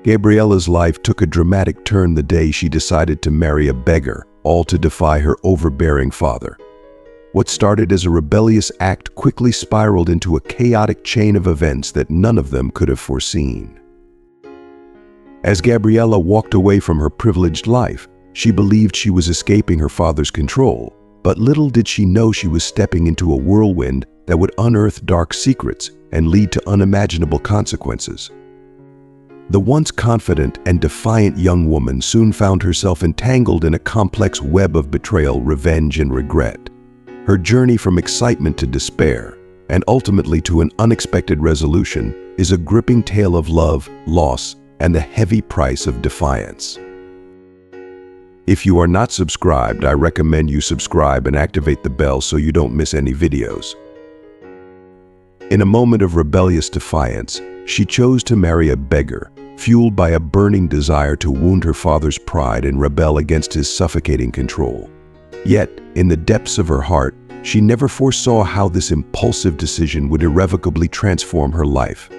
Gabriella's life took a dramatic turn the day she decided to marry a beggar, all to defy her overbearing father. What started as a rebellious act quickly spiraled into a chaotic chain of events that none of them could have foreseen. As Gabriella walked away from her privileged life, she believed she was escaping her father's control, but little did she know she was stepping into a whirlwind that would unearth dark secrets and lead to unimaginable consequences. The once confident and defiant young woman soon found herself entangled in a complex web of betrayal, revenge, and regret. Her journey from excitement to despair, and ultimately to an unexpected resolution, is a gripping tale of love, loss, and the heavy price of defiance. If you are not subscribed, I recommend you subscribe and activate the bell so you don't miss any videos. In a moment of rebellious defiance, she chose to marry a beggar, fueled by a burning desire to wound her father's pride and rebel against his suffocating control. Yet, in the depths of her heart, she never foresaw how this impulsive decision would irrevocably transform her life.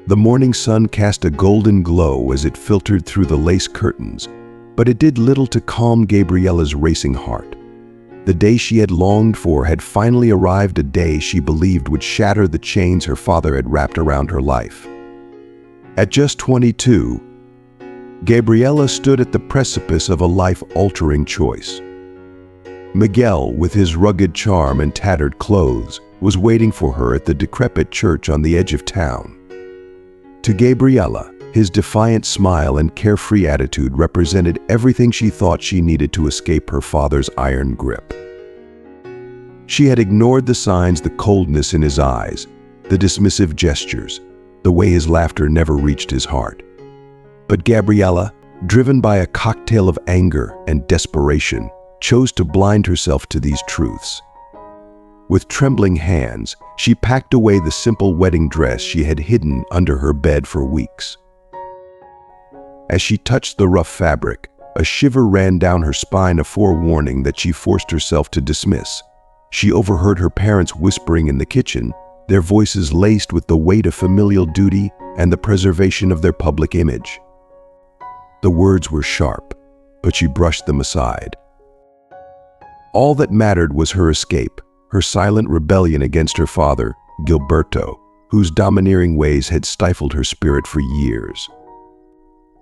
The morning sun cast a golden glow as it filtered through the lace curtains, but it did little to calm Gabriella's racing heart. The day she had longed for had finally arrived, a day she believed would shatter the chains her father had wrapped around her life. At just 22, Gabriella stood at the precipice of a life-altering choice. Miguel, with his rugged charm and tattered clothes, was waiting for her at the decrepit church on the edge of town. To Gabriella, his defiant smile and carefree attitude represented everything she thought she needed to escape her father's iron grip. She had ignored the signs, the coldness in his eyes, the dismissive gestures, the way his laughter never reached his heart. But Gabriella, driven by a cocktail of anger and desperation, chose to blind herself to these truths. With trembling hands, she packed away the simple wedding dress she had hidden under her bed for weeks. As she touched the rough fabric, a shiver ran down her spine, a forewarning that she forced herself to dismiss. She overheard her parents whispering in the kitchen, their voices laced with the weight of familial duty and the preservation of their public image. The words were sharp, but she brushed them aside. All that mattered was her escape, her silent rebellion against her father, Gilberto, whose domineering ways had stifled her spirit for years.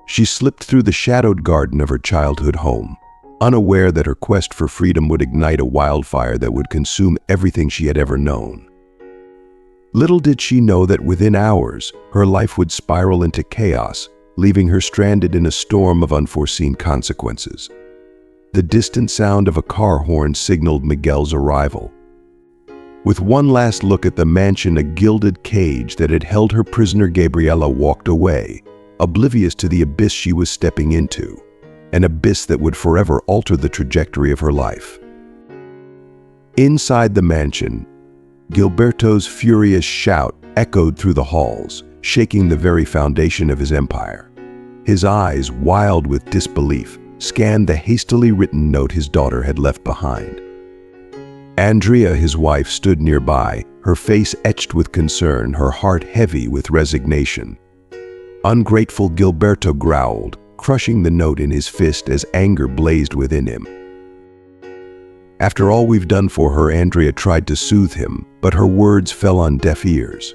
She slipped through the shadowed garden of her childhood home, unaware that her quest for freedom would ignite a wildfire that would consume everything she had ever known. Little did she know that within hours, her life would spiral into chaos, leaving her stranded in a storm of unforeseen consequences. The distant sound of a car horn signaled Miguel's arrival. With one last look at the mansion, a gilded cage that had held her prisoner, Gabriella walked away, oblivious to the abyss she was stepping into, an abyss that would forever alter the trajectory of her life. Inside the mansion, Gilberto's furious shout echoed through the halls, shaking the very foundation of his empire. His eyes, wild with disbelief, scanned the hastily written note his daughter had left behind. Andrea, his wife, stood nearby, her face etched with concern, her heart heavy with resignation. Ungrateful, Gilberto growled, crushing the note in his fist as anger blazed within him. After all we've done for her, Andrea tried to soothe him, but her words fell on deaf ears.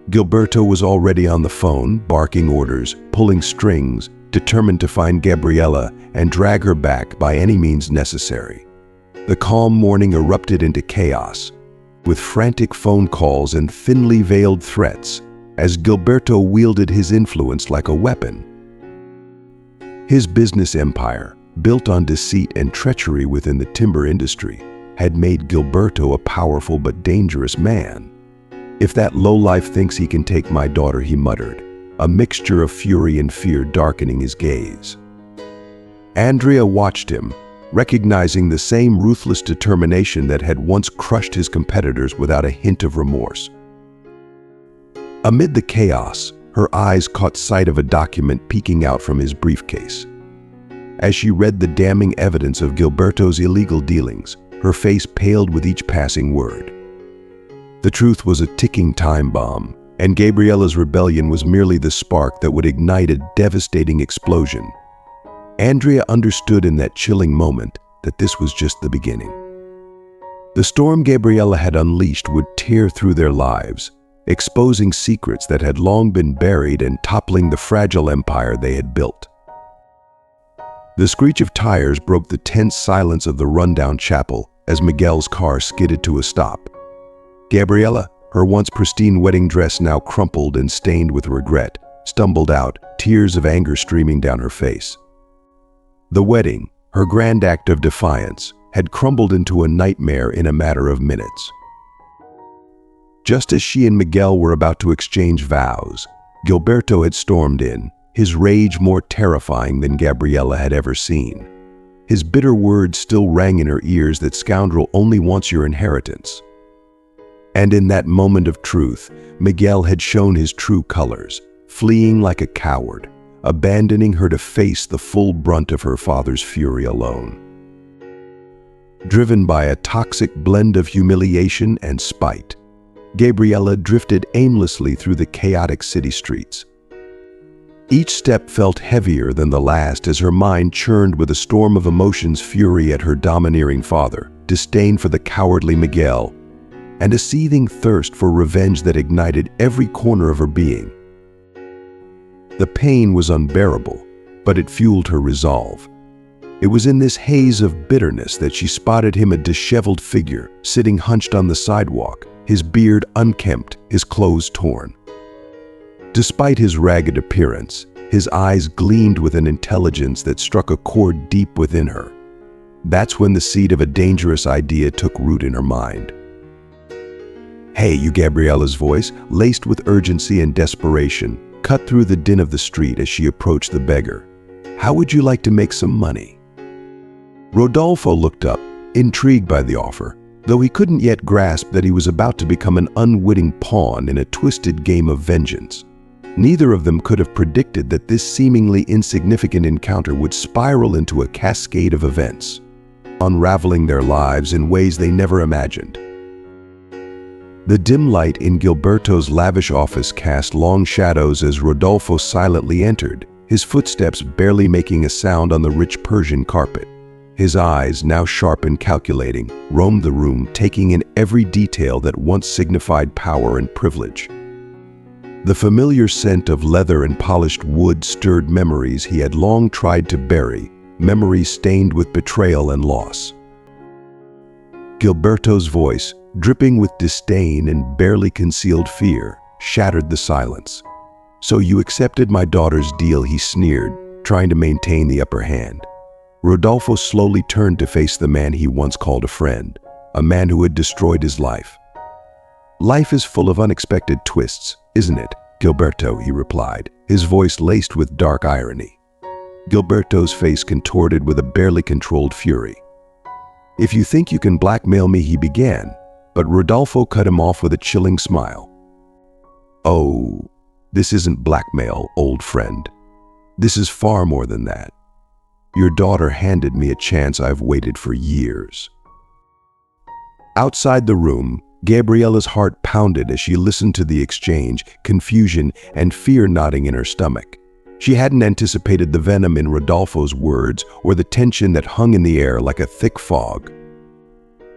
Gilberto was already on the phone, barking orders, pulling strings, determined to find Gabriella and drag her back by any means necessary. The calm morning erupted into chaos, with frantic phone calls and thinly veiled threats, as Gilberto wielded his influence like a weapon. His business empire, built on deceit and treachery within the timber industry, had made Gilberto a powerful but dangerous man. "If that lowlife thinks he can take my daughter," he muttered, a mixture of fury and fear darkening his gaze. Andrea watched him, recognizing the same ruthless determination that had once crushed his competitors without a hint of remorse. Amid the chaos, her eyes caught sight of a document peeking out from his briefcase. As she read the damning evidence of Gilberto's illegal dealings, her face paled with each passing word. The truth was a ticking time bomb, And Gabriella's rebellion was merely the spark that would ignite a devastating explosion. Andrea understood in that chilling moment that this was just the beginning. The storm Gabriella had unleashed would tear through their lives, exposing secrets that had long been buried and toppling the fragile empire they had built. The screech of tires broke the tense silence of the rundown chapel as Miguel's car skidded to a stop. Gabriella, her once pristine wedding dress now crumpled and stained with regret, stumbled out, tears of anger streaming down her face. The wedding, her grand act of defiance, had crumbled into a nightmare in a matter of minutes. Just as she and Miguel were about to exchange vows, Gilberto had stormed in, his rage more terrifying than Gabriella had ever seen. His bitter words still rang in her ears: that scoundrel only wants your inheritance. And in that moment of truth, Miguel had shown his true colors, fleeing like a coward, abandoning her to face the full brunt of her father's fury alone. Driven by a toxic blend of humiliation and spite, Gabriella drifted aimlessly through the chaotic city streets. Each step felt heavier than the last as her mind churned with a storm of emotions: fury at her domineering father, disdain for the cowardly Miguel, and a seething thirst for revenge that ignited every corner of her being. The pain was unbearable, but it fueled her resolve. It was in this haze of bitterness that she spotted him, a disheveled figure, sitting hunched on the sidewalk, his beard unkempt, his clothes torn. Despite his ragged appearance, his eyes gleamed with an intelligence that struck a chord deep within her. That's when the seed of a dangerous idea took root in her mind. "Hey, you," Gabriella's voice, laced with urgency and desperation, cut through the din of the street as she approached the beggar. "How would you like to make some money?" Rodolfo looked up, intrigued by the offer, though he couldn't yet grasp that he was about to become an unwitting pawn in a twisted game of vengeance. Neither of them could have predicted that this seemingly insignificant encounter would spiral into a cascade of events, unraveling their lives in ways they never imagined. The dim light in Gilberto's lavish office cast long shadows as Rodolfo silently entered, his footsteps barely making a sound on the rich Persian carpet. His eyes, now sharp and calculating, roamed the room, taking in every detail that once signified power and privilege. The familiar scent of leather and polished wood stirred memories he had long tried to bury, memories stained with betrayal and loss. Gilberto's voice, dripping with disdain and barely concealed fear, shattered the silence. "So you accepted my daughter's deal," he sneered, trying to maintain the upper hand. Rodolfo slowly turned to face the man he once called a friend, a man who had destroyed his life. "Life is full of unexpected twists, isn't it, Gilberto?" he replied, his voice laced with dark irony. Gilberto's face contorted with a barely controlled fury. "If you think you can blackmail me," he began, but Rodolfo cut him off with a chilling smile. "Oh, this isn't blackmail, old friend. This is far more than that. Your daughter handed me a chance I've waited for years." Outside the room, Gabriella's heart pounded as she listened to the exchange, confusion and fear knotting in her stomach. She hadn't anticipated the venom in Rodolfo's words or the tension that hung in the air like a thick fog.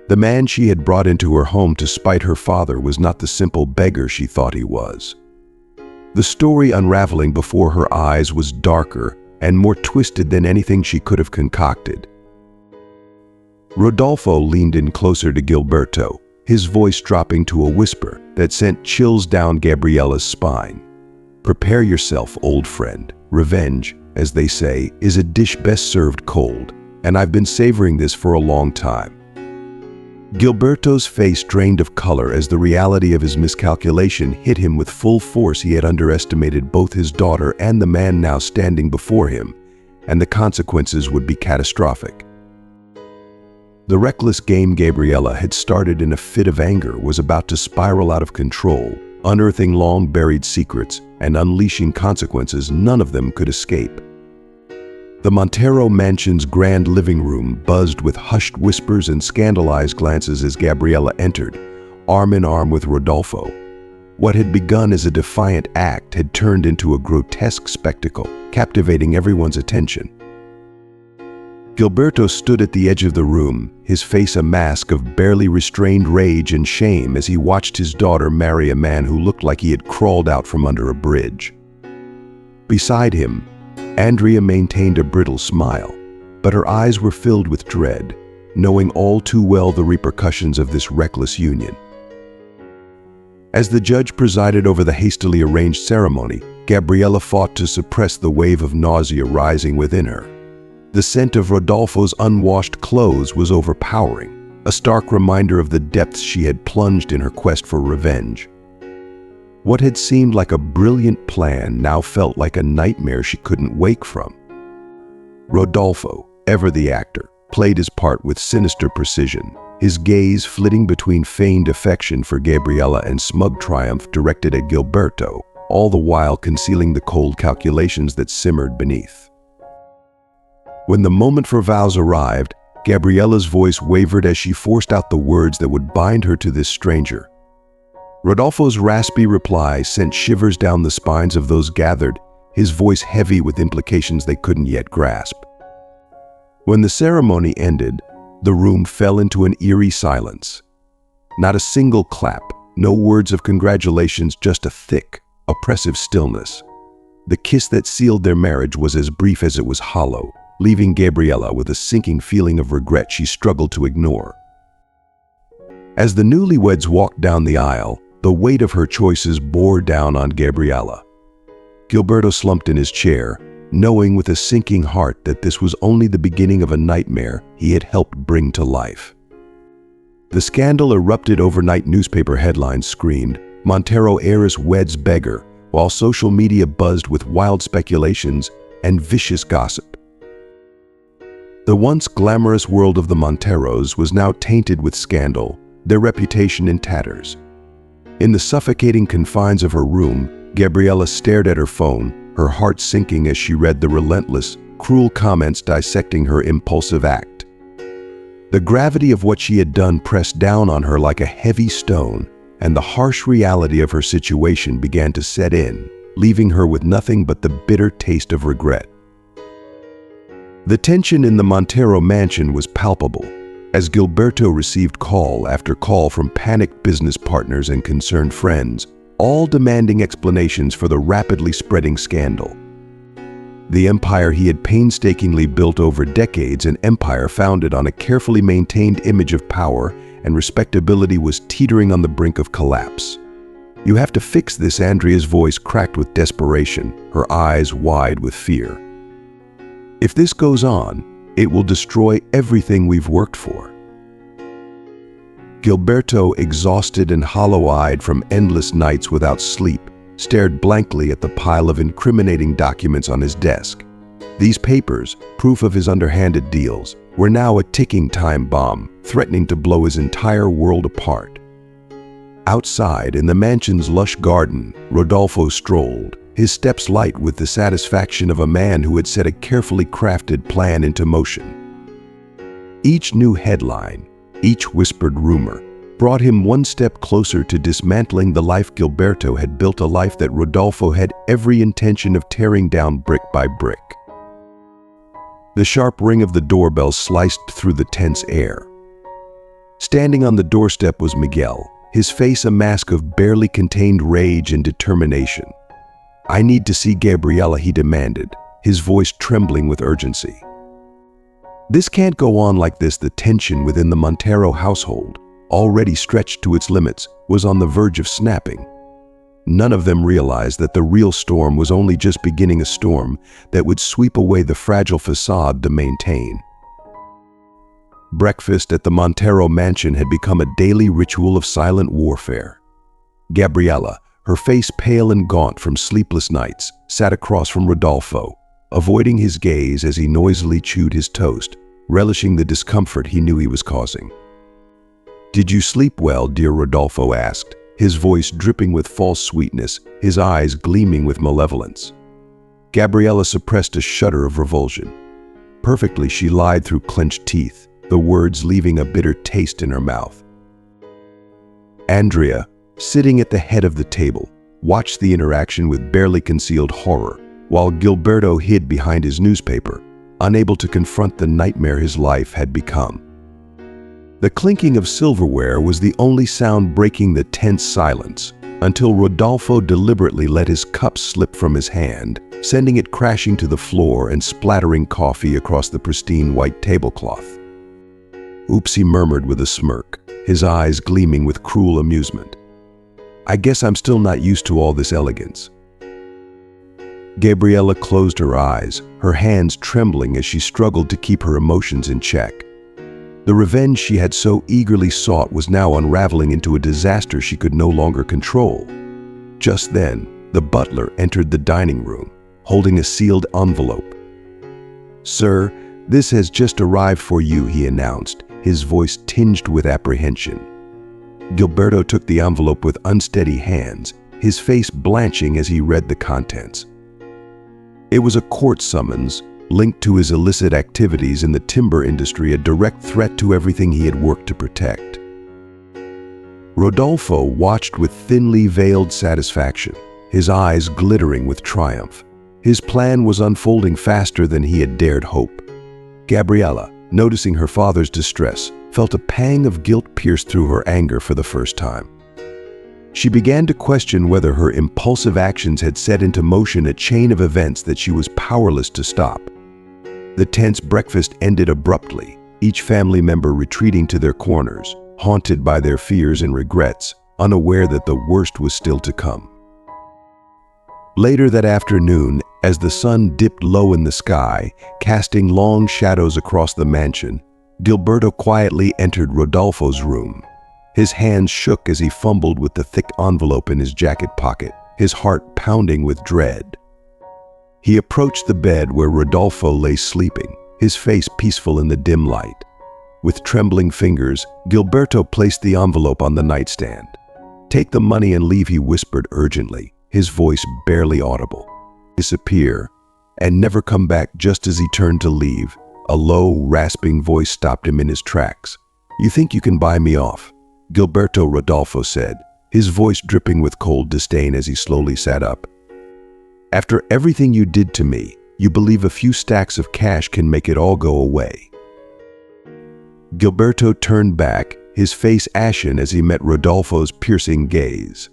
The man she had brought into her home to spite her father was not the simple beggar she thought he was. The story unraveling before her eyes was darker and more twisted than anything she could have concocted. Rodolfo leaned in closer to Gilberto, his voice dropping to a whisper that sent chills down Gabriella's spine. "Prepare yourself, old friend. Revenge, as they say, is a dish best served cold, and I've been savoring this for a long time." Gilberto's face drained of color as the reality of his miscalculation hit him with full force. He had underestimated both his daughter and the man now standing before him, and the consequences would be catastrophic. The reckless game Gabriella had started in a fit of anger was about to spiral out of control, unearthing long-buried secrets and unleashing consequences none of them could escape. The Montero mansion's grand living room buzzed with hushed whispers and scandalized glances as Gabriella entered, arm in arm with Rodolfo. What had begun as a defiant act had turned into a grotesque spectacle, captivating everyone's attention. Gilberto stood at the edge of the room, his face a mask of barely restrained rage and shame as he watched his daughter marry a man who looked like he had crawled out from under a bridge. Beside him, Andrea maintained a brittle smile, but her eyes were filled with dread, knowing all too well the repercussions of this reckless union. As the judge presided over the hastily arranged ceremony, Gabriella fought to suppress the wave of nausea rising within her. The scent of Rodolfo's unwashed clothes was overpowering, a stark reminder of the depths she had plunged in her quest for revenge. What had seemed like a brilliant plan now felt like a nightmare she couldn't wake from. Rodolfo, ever the actor, played his part with sinister precision, his gaze flitting between feigned affection for Gabriella and smug triumph directed at Gilberto, all the while concealing the cold calculations that simmered beneath. When the moment for vows arrived, Gabriella's voice wavered as she forced out the words that would bind her to this stranger. Rodolfo's raspy reply sent shivers down the spines of those gathered, his voice heavy with implications they couldn't yet grasp. When the ceremony ended, the room fell into an eerie silence. Not a single clap, no words of congratulations, just a thick, oppressive stillness. The kiss that sealed their marriage was as brief as it was hollow, leaving Gabriella with a sinking feeling of regret she struggled to ignore. As the newlyweds walked down the aisle, the weight of her choices bore down on Gabriella. Gilberto slumped in his chair, knowing with a sinking heart that this was only the beginning of a nightmare he had helped bring to life. The scandal erupted overnight. Newspaper headlines screamed, "Montero heiress weds beggar," while social media buzzed with wild speculations and vicious gossip. The once glamorous world of the Monteros was now tainted with scandal, their reputation in tatters. In the suffocating confines of her room, Gabriella stared at her phone, her heart sinking as she read the relentless, cruel comments dissecting her impulsive act. The gravity of what she had done pressed down on her like a heavy stone, and the harsh reality of her situation began to set in, leaving her with nothing but the bitter taste of regret. The tension in the Montero mansion was palpable, as Gilberto received call after call from panicked business partners and concerned friends, all demanding explanations for the rapidly spreading scandal. The empire he had painstakingly built over decades, an empire founded on a carefully maintained image of power and respectability, was teetering on the brink of collapse. "You have to fix this," Andrea's voice cracked with desperation, her eyes wide with fear. "If this goes on, it will destroy everything we've worked for." Gilberto, exhausted and hollow-eyed from endless nights without sleep, stared blankly at the pile of incriminating documents on his desk. These papers, proof of his underhanded deals, were now a ticking time bomb, threatening to blow his entire world apart. Outside, in the mansion's lush garden, Rodolfo strolled, his steps light with the satisfaction of a man who had set a carefully crafted plan into motion. Each new headline, each whispered rumor, brought him one step closer to dismantling the life Gilberto had built, a life that Rodolfo had every intention of tearing down brick by brick. The sharp ring of the doorbell sliced through the tense air. Standing on the doorstep was Miguel, his face a mask of barely contained rage and determination. "I need to see Gabriella," he demanded, his voice trembling with urgency. This can't go on like this. The tension within the Montero household, already stretched to its limits, was on the verge of snapping. None of them realized that the real storm was only just beginning, a storm that would sweep away the fragile facade they maintain. Breakfast at the Montero mansion had become a daily ritual of silent warfare. Gabriella, her face pale and gaunt from sleepless nights, sat across from Rodolfo, avoiding his gaze as he noisily chewed his toast, relishing the discomfort he knew he was causing. "Did you sleep well, dear?" Rodolfo asked, his voice dripping with false sweetness, his eyes gleaming with malevolence. Gabriella suppressed a shudder of revulsion. Perfectly, she lied through clenched teeth, the words leaving a bitter taste in her mouth. "Andrea, sitting at the head of the table, watched the interaction with barely concealed horror, while Gilberto hid behind his newspaper, unable to confront the nightmare his life had become. The clinking of silverware was the only sound breaking the tense silence, until Rodolfo deliberately let his cup slip from his hand, sending it crashing to the floor and splattering coffee across the pristine white tablecloth. "Oops," he murmured with a smirk, his eyes gleaming with cruel amusement. "I guess I'm still not used to all this elegance." Gabriella closed her eyes, her hands trembling as she struggled to keep her emotions in check. The revenge she had so eagerly sought was now unraveling into a disaster she could no longer control. Just then, the butler entered the dining room, holding a sealed envelope. "Sir, this has just arrived for you," he announced, his voice tinged with apprehension. Gilberto took the envelope with unsteady hands, his face blanching as he read the contents. It was a court summons, linked to his illicit activities in the timber industry, a direct threat to everything he had worked to protect. Rodolfo watched with thinly veiled satisfaction, his eyes glittering with triumph. His plan was unfolding faster than he had dared hope. Gabriella, noticing her father's distress, felt a pang of guilt pierce through her anger for the first time. She began to question whether her impulsive actions had set into motion a chain of events that she was powerless to stop. The tense breakfast ended abruptly, each family member retreating to their corners, haunted by their fears and regrets, unaware that the worst was still to come. Later that afternoon, as the sun dipped low in the sky, casting long shadows across the mansion, Gilberto quietly entered Rodolfo's room. His hands shook as he fumbled with the thick envelope in his jacket pocket, his heart pounding with dread. He approached the bed where Rodolfo lay sleeping, his face peaceful in the dim light. With trembling fingers, Gilberto placed the envelope on the nightstand. "Take the money and leave," he whispered urgently, his voice barely audible. "Disappear, and never come back." Just as he turned to leave, a low, rasping voice stopped him in his tracks. "You think you can buy me off?" Gilberto, Rodolfo said, his voice dripping with cold disdain as he slowly sat up. "After everything you did to me, you believe a few stacks of cash can make it all go away?" Gilberto turned back, his face ashen as he met Rodolfo's piercing gaze.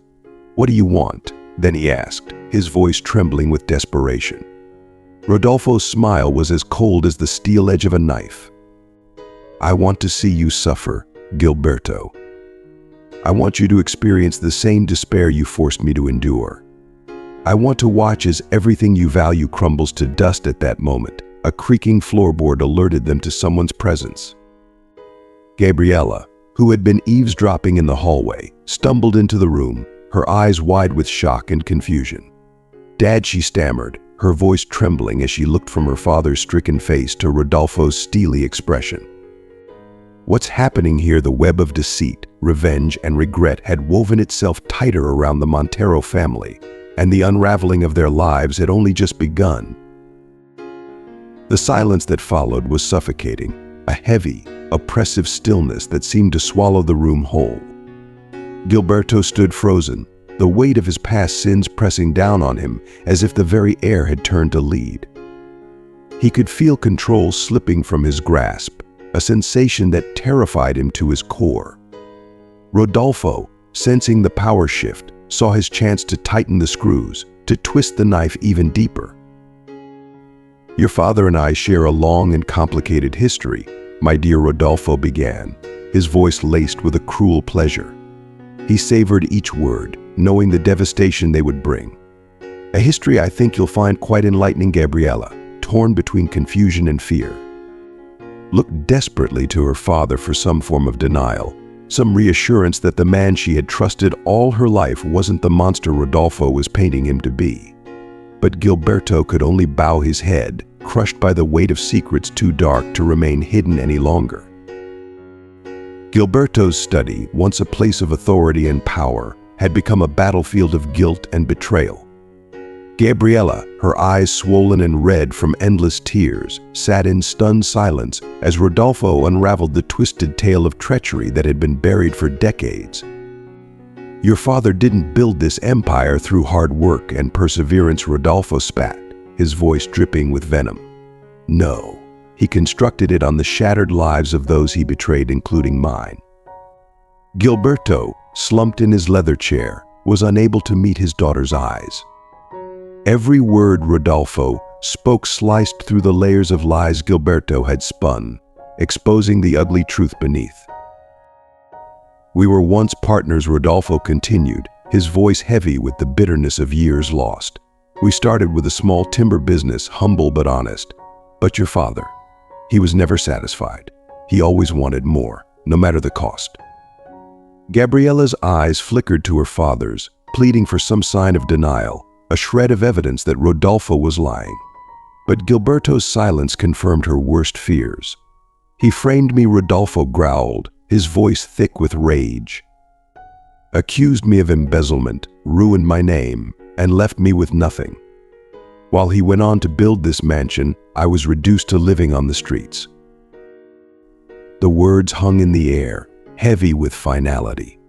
"What do you want?" then he asked, his voice trembling with desperation. Rodolfo's smile was as cold as the steel edge of a knife. "I want to see you suffer, Gilberto. I want you to experience the same despair you forced me to endure. I want to watch as everything you value crumbles to dust." At that moment, a creaking floorboard alerted them to someone's presence. Gabriella, who had been eavesdropping in the hallway, stumbled into the room, her eyes wide with shock and confusion. "Dad," she stammered, her voice trembling as she looked from her father's stricken face to Rodolfo's steely expression. "What's happening here?" The web of deceit, revenge, and regret had woven itself tighter around the Montero family, and the unraveling of their lives had only just begun. The silence that followed was suffocating, a heavy, oppressive stillness that seemed to swallow the room whole. Gilberto stood frozen, the weight of his past sins pressing down on him as if the very air had turned to lead. He could feel control slipping from his grasp, a sensation that terrified him to his core. Rodolfo, sensing the power shift, saw his chance to tighten the screws, to twist the knife even deeper. "Your father and I share a long and complicated history," my dear Rodolfo began, his voice laced with a cruel pleasure. He savored each word, knowing the devastation they would bring. "A history I think you'll find quite enlightening." Gabriella, torn between confusion and fear, looked desperately to her father for some form of denial, some reassurance that the man she had trusted all her life wasn't the monster Rodolfo was painting him to be. But Gilberto could only bow his head, crushed by the weight of secrets too dark to remain hidden any longer. Gilberto's study, once a place of authority and power, had become a battlefield of guilt and betrayal. Gabriella, her eyes swollen and red from endless tears, sat in stunned silence as Rodolfo unraveled the twisted tale of treachery that had been buried for decades. Your father didn't build this empire through hard work and perseverance, Rodolfo spat, his voice dripping with venom. No, he constructed it on the shattered lives of those he betrayed, including mine. Gilberto, slumped in his leather chair, was unable to meet his daughter's eyes. Every word Rodolfo spoke sliced through the layers of lies Gilberto had spun, exposing the ugly truth beneath. We were once partners, Rodolfo continued, his voice heavy with the bitterness of years lost. We started with a small timber business, humble but honest. But your father, he was never satisfied. He always wanted more, no matter the cost. Gabriella's eyes flickered to her father's, pleading for some sign of denial, a shred of evidence that Rodolfo was lying. But Gilberto's silence confirmed her worst fears. He framed me, Rodolfo growled, his voice thick with rage. Accused me of embezzlement, ruined my name, and left me with nothing. While he went on to build this mansion, I was reduced to living on the streets. The words hung in the air, heavy with finality.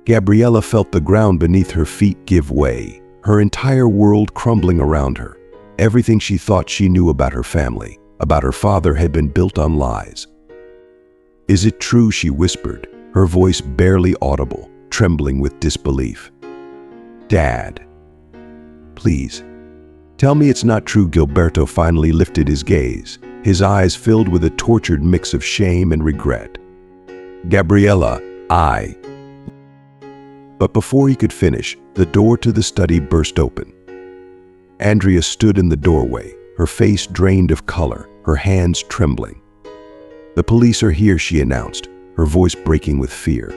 Gabriella felt the ground beneath her feet give way, her entire world crumbling around her. Everything she thought she knew about her family, about her father, had been built on lies. Is it true, she whispered, her voice barely audible, trembling with disbelief. Dad, please, tell me it's not true. Gilberto finally lifted his gaze, his eyes filled with a tortured mix of shame and regret. Gabriella, But before he could finish, the door to the study burst open. Andrea stood in the doorway, her face drained of color, her hands trembling. The police are here, she announced, her voice breaking with fear.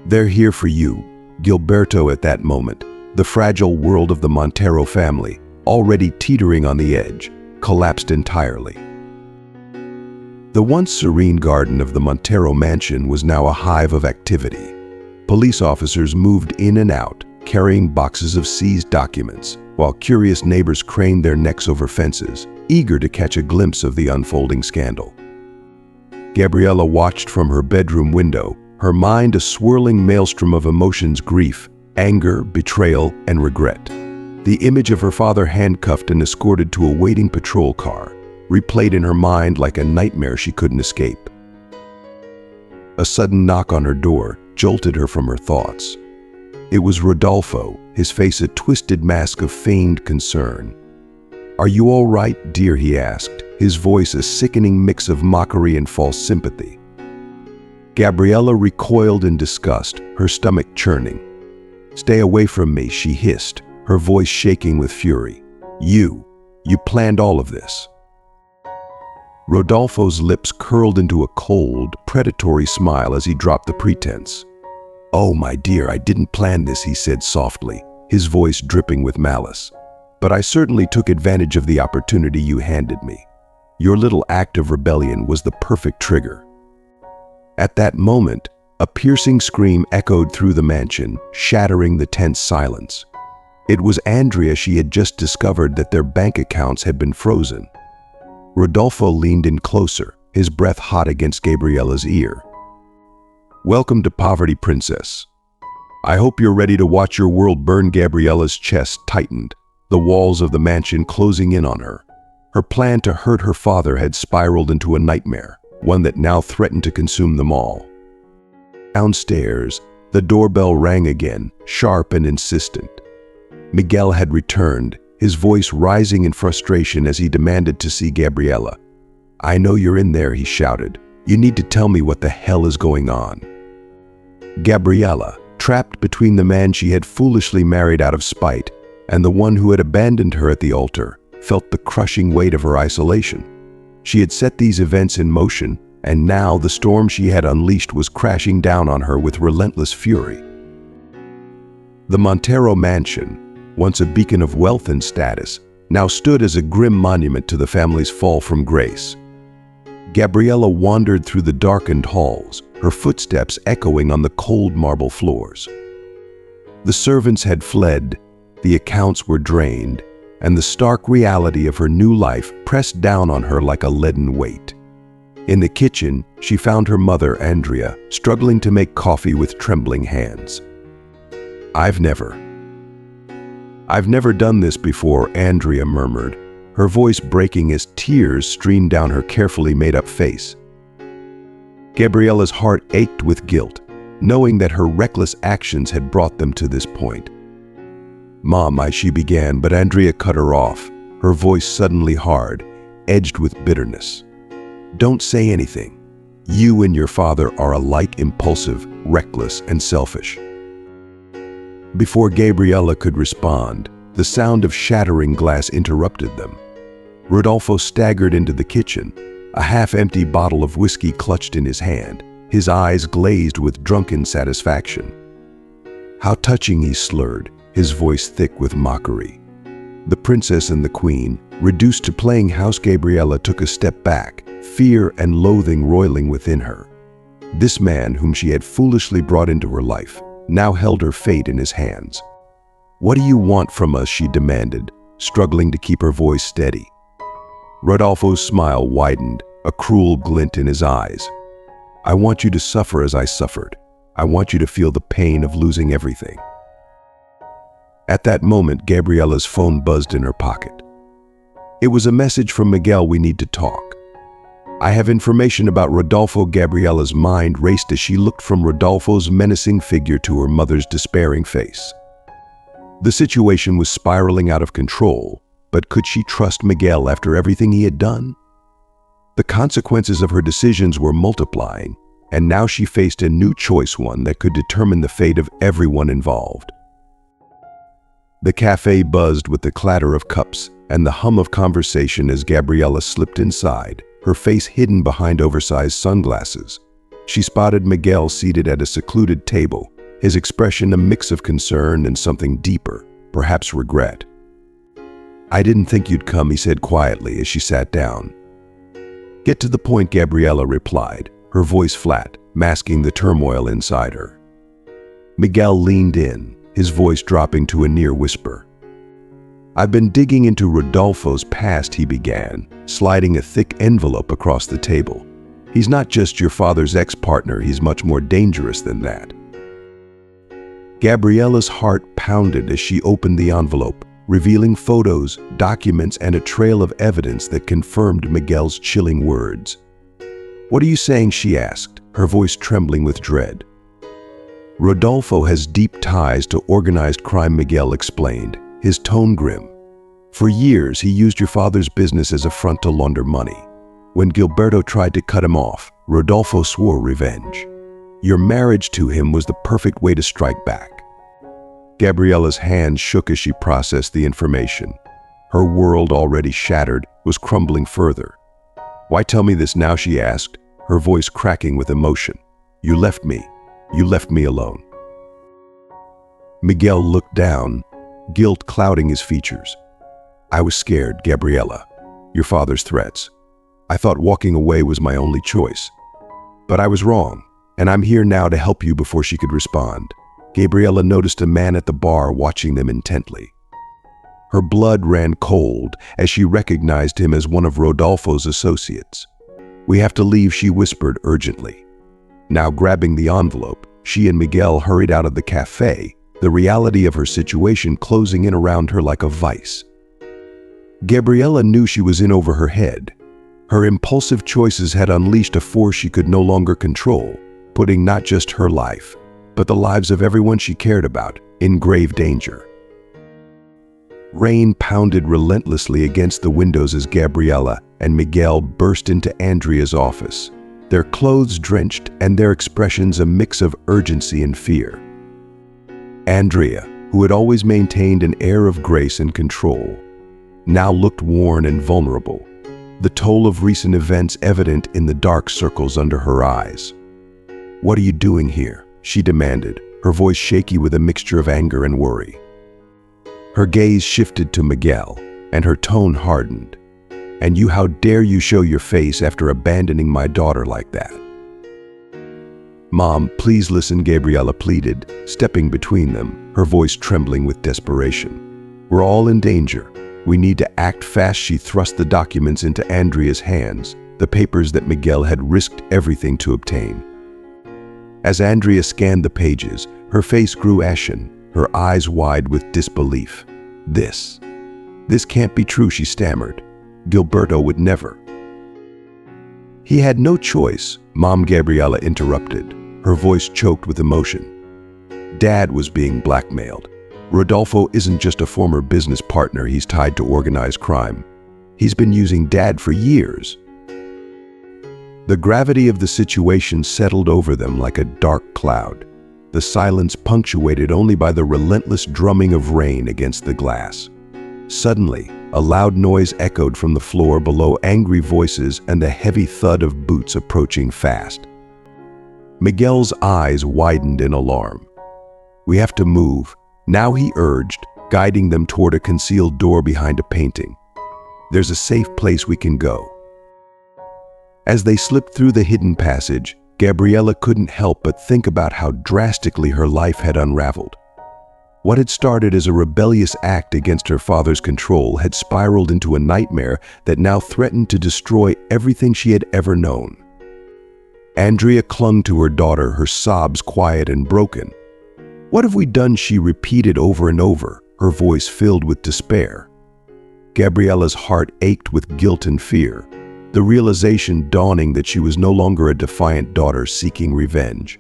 They're here for you. Gilberto, at that moment, the fragile world of the Montero family, already teetering on the edge, collapsed entirely. The once serene garden of the Montero mansion was now a hive of activity. Police officers moved in and out, carrying boxes of seized documents, while curious neighbors craned their necks over fences, eager to catch a glimpse of the unfolding scandal. Gabriella watched from her bedroom window, her mind a swirling maelstrom of emotions: grief, anger, betrayal, and regret. The image of her father handcuffed and escorted to a waiting patrol car replayed in her mind like a nightmare she couldn't escape. A sudden knock on her door jolted her from her thoughts. It was Rodolfo, his face a twisted mask of feigned concern. "Are you all right, dear?" he asked, his voice a sickening mix of mockery and false sympathy. Gabriella recoiled in disgust, her stomach churning. "Stay away from me," she hissed, her voice shaking with fury. You planned all of this." Rodolfo's lips curled into a cold, predatory smile as he dropped the pretense. "Oh, my dear, I didn't plan this," he said softly, his voice dripping with malice. "But I certainly took advantage of the opportunity you handed me. Your little act of rebellion was the perfect trigger." At that moment, a piercing scream echoed through the mansion, shattering the tense silence. It was Andrea. She had just discovered that their bank accounts had been frozen. Rodolfo leaned in closer, his breath hot against Gabriella's ear. "Welcome to poverty, princess. I hope you're ready to watch your world burn." Gabriella's chest tightened, the walls of the mansion closing in on her. Her plan to hurt her father had spiraled into a nightmare, one that now threatened to consume them all. Downstairs, the doorbell rang again, sharp and insistent. Miguel had returned, his voice rising in frustration as he demanded to see Gabriella. "I know you're in there," he shouted. "You need to tell me what the hell is going on." Gabriella, trapped between the man she had foolishly married out of spite and the one who had abandoned her at the altar, felt the crushing weight of her isolation. She had set these events in motion, and now the storm she had unleashed was crashing down on her with relentless fury. The Montero mansion, once a beacon of wealth and status, now stood as a grim monument to the family's fall from grace. Gabriella wandered through the darkened halls, her footsteps echoing on the cold marble floors. The servants had fled, the accounts were drained, and the stark reality of her new life pressed down on her like a leaden weight. In the kitchen, she found her mother, Andrea, struggling to make coffee with trembling hands. I've never done this before, Andrea murmured, her voice breaking as tears streamed down her carefully made-up face. Gabriella's heart ached with guilt, knowing that her reckless actions had brought them to this point. "Mom," she began, but Andrea cut her off, her voice suddenly hard, edged with bitterness. "Don't say anything. You and your father are alike impulsive, reckless, and selfish." Before Gabriella could respond, the sound of shattering glass interrupted them. Rodolfo staggered into the kitchen, a half-empty bottle of whiskey clutched in his hand, his eyes glazed with drunken satisfaction. "How touching," he slurred, his voice thick with mockery. The princess and the queen, reduced to playing house, Gabriella took a step back, fear and loathing roiling within her. This man, whom she had foolishly brought into her life, now held her fate in his hands. "What do you want from us?" she demanded, struggling to keep her voice steady. Rodolfo's smile widened, a cruel glint in his eyes. "I want you to suffer as I suffered. I want you to feel the pain of losing everything." At that moment, Gabriella's phone buzzed in her pocket. It was a message from Miguel. "We need to talk." "I have information about Rodolfo." Gabriella's mind raced as she looked from Rodolfo's menacing figure to her mother's despairing face. The situation was spiraling out of control, but could she trust Miguel after everything he had done? The consequences of her decisions were multiplying, and now she faced a new choice, one that could determine the fate of everyone involved. The cafe buzzed with the clatter of cups and the hum of conversation as Gabriella slipped inside, her face hidden behind oversized sunglasses. She spotted Miguel seated at a secluded table, his expression a mix of concern and something deeper, perhaps regret. "I didn't think you'd come," he said quietly as she sat down. "Get to the point," Gabriella replied, her voice flat, masking the turmoil inside her. Miguel leaned in, his voice dropping to a near whisper. "I've been digging into Rodolfo's past," he began, sliding a thick envelope across the table. "He's not just your father's ex-partner, he's much more dangerous than that." Gabriella's heart pounded as she opened the envelope, revealing photos, documents, and a trail of evidence that confirmed Miguel's chilling words. "What are you saying?" she asked, her voice trembling with dread. "Rodolfo has deep ties to organized crime," Miguel explained, his tone grim. "For years, he used your father's business as a front to launder money. When Gilberto tried to cut him off, Rodolfo swore revenge. Your marriage to him was the perfect way to strike back." Gabriella's hands shook as she processed the information. Her world, already shattered, was crumbling further. "Why tell me this now?" she asked, her voice cracking with emotion. You left me alone." Miguel looked down, guilt clouding his features. "I was scared, Gabriella. Your father's threats. I thought walking away was my only choice. But I was wrong, and I'm here now to help you." Before she could respond, Gabriella noticed a man at the bar watching them intently. Her blood ran cold as she recognized him as one of Rodolfo's associates. "We have to leave," she whispered urgently. Now grabbing the envelope, she and Miguel hurried out of the cafe, the reality of her situation closing in around her like a vice. Gabriella knew she was in over her head. Her impulsive choices had unleashed a force she could no longer control, putting not just her life, but the lives of everyone she cared about in grave danger. Rain pounded relentlessly against the windows as Gabriella and Miguel burst into Andrea's office, their clothes drenched and their expressions a mix of urgency and fear. Andrea, who had always maintained an air of grace and control, now looked worn and vulnerable, the toll of recent events evident in the dark circles under her eyes. "What are you doing here?" she demanded, her voice shaky with a mixture of anger and worry. Her gaze shifted to Miguel, and her tone hardened. "And you, how dare you show your face after abandoning my daughter like that?" "Mom, please listen," Gabriella pleaded, stepping between them, her voice trembling with desperation. "We're all in danger. We need to act fast." She thrust the documents into Andrea's hands, the papers that Miguel had risked everything to obtain. As Andrea scanned the pages, her face grew ashen, her eyes wide with disbelief. This can't be true," she stammered. "Gilberto would never." "He had no choice," Mom Gabriella interrupted, her voice choked with emotion. "Dad was being blackmailed. Rodolfo isn't just a former business partner, he's tied to organized crime. He's been using Dad for years." The gravity of the situation settled over them like a dark cloud, the silence punctuated only by the relentless drumming of rain against the glass. Suddenly, a loud noise echoed from the floor below, angry voices and the heavy thud of boots approaching fast. Miguel's eyes widened in alarm. "We have to move," now he urged, guiding them toward a concealed door behind a painting. "There's a safe place we can go." As they slipped through the hidden passage, Gabriella couldn't help but think about how drastically her life had unraveled. What had started as a rebellious act against her father's control had spiraled into a nightmare that now threatened to destroy everything she had ever known. Andrea clung to her daughter, her sobs quiet and broken. "What have we done?" she repeated over and over, her voice filled with despair. Gabriella's heart ached with guilt and fear, the realization dawning that she was no longer a defiant daughter seeking revenge.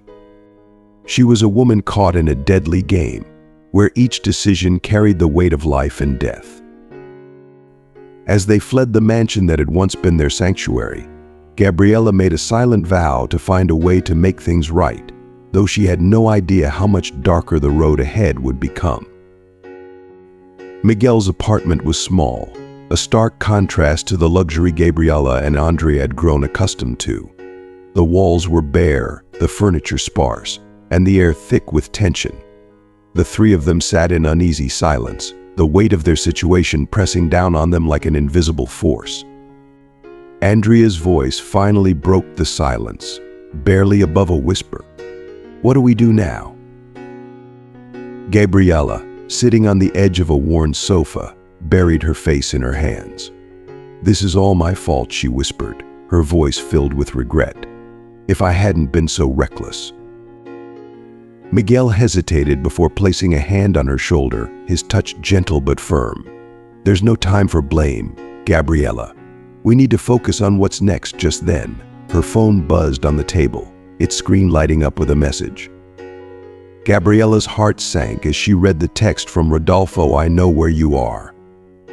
She was a woman caught in a deadly game, where each decision carried the weight of life and death. As they fled the mansion that had once been their sanctuary, Gabriella made a silent vow to find a way to make things right, though she had no idea how much darker the road ahead would become. Miguel's apartment was small, a stark contrast to the luxury Gabriella and Andrea had grown accustomed to. The walls were bare, the furniture sparse, and the air thick with tension. The three of them sat in uneasy silence, the weight of their situation pressing down on them like an invisible force. Andrea's voice finally broke the silence, barely above a whisper. "What do we do now?" Gabriella, sitting on the edge of a worn sofa, buried her face in her hands. "This is all my fault," she whispered, her voice filled with regret. "If I hadn't been so reckless." Miguel hesitated before placing a hand on her shoulder, his touch gentle but firm. "There's no time for blame, Gabriella. We need to focus on what's next." Just then, her phone buzzed on the table, its screen lighting up with a message. Gabriella's heart sank as she read the text from Rodolfo. "I know where you are.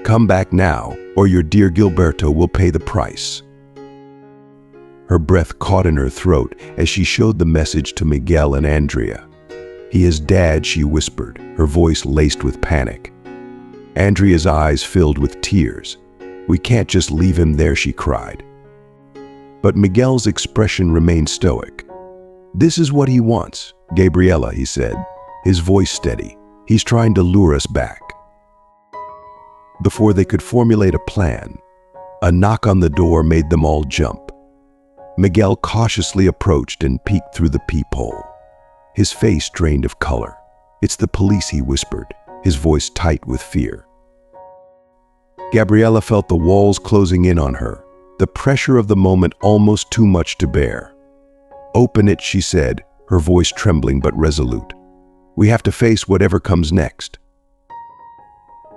Come back now, or your dear Gilberto will pay the price." Her breath caught in her throat as she showed the message to Miguel and Andrea. "He is Dad," she whispered, her voice laced with panic. Andrea's eyes filled with tears. "We can't just leave him there," she cried. But Miguel's expression remained stoic. "This is what he wants, Gabriella," he said, his voice steady. "He's trying to lure us back." Before they could formulate a plan, a knock on the door made them all jump. Miguel cautiously approached and peeked through the peephole, his face drained of color. "It's the police," he whispered, his voice tight with fear. Gabriella felt the walls closing in on her, the pressure of the moment almost too much to bear. "Open it," she said, her voice trembling but resolute. "We have to face whatever comes next."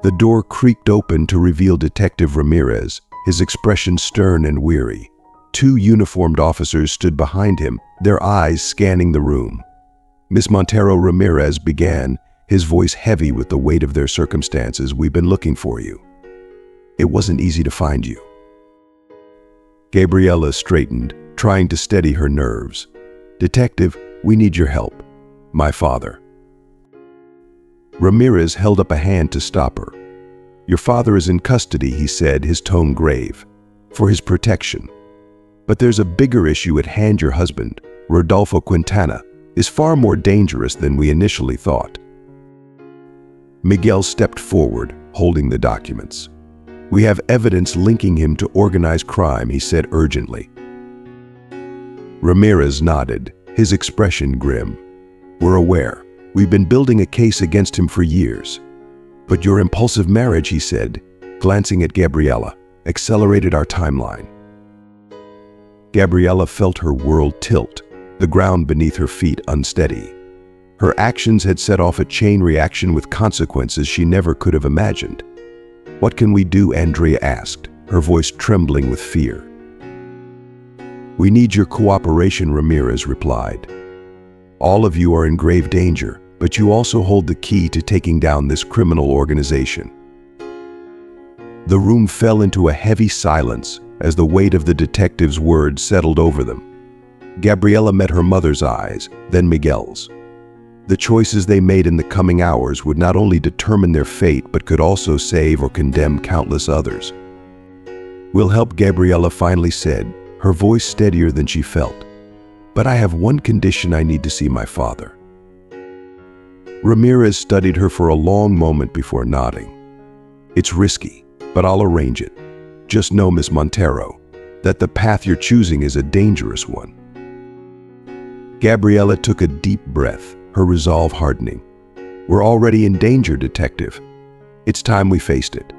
The door creaked open to reveal Detective Ramirez, his expression stern and weary. Two uniformed officers stood behind him, their eyes scanning the room. "Miss Montero," Ramirez began, his voice heavy with the weight of their circumstances, "we've been looking for you. It wasn't easy to find you." Gabriella straightened, trying to steady her nerves. "Detective, we need your help. My father." Ramirez held up a hand to stop her. "Your father is in custody," he said, his tone grave, "for his protection. But there's a bigger issue at hand. Your husband, Rodolfo Quintana, is far more dangerous than we initially thought." Miguel stepped forward, holding the documents. "We have evidence linking him to organized crime," he said urgently. Ramirez nodded, his expression grim. "We're aware. We've been building a case against him for years. But your impulsive marriage," he said, glancing at Gabriella, "accelerated our timeline." Gabriella felt her world tilt, the ground beneath her feet unsteady. Her actions had set off a chain reaction with consequences she never could have imagined. "What can we do?" Andrea asked, her voice trembling with fear. "We need your cooperation," Ramirez replied. "All of you are in grave danger, but you also hold the key to taking down this criminal organization." The room fell into a heavy silence as the weight of the detective's words settled over them. Gabriela met her mother's eyes, then Miguel's. The choices they made in the coming hours would not only determine their fate, but could also save or condemn countless others. "We'll help," Gabriela finally said, her voice steadier than she felt. "But I have one condition: I need to see my father." Ramirez studied her for a long moment before nodding. "It's risky, but I'll arrange it. Just know, Miss Montero, that the path you're choosing is a dangerous one." Gabriela took a deep breath, her resolve hardening. "We're already in danger, Detective. It's time we faced it."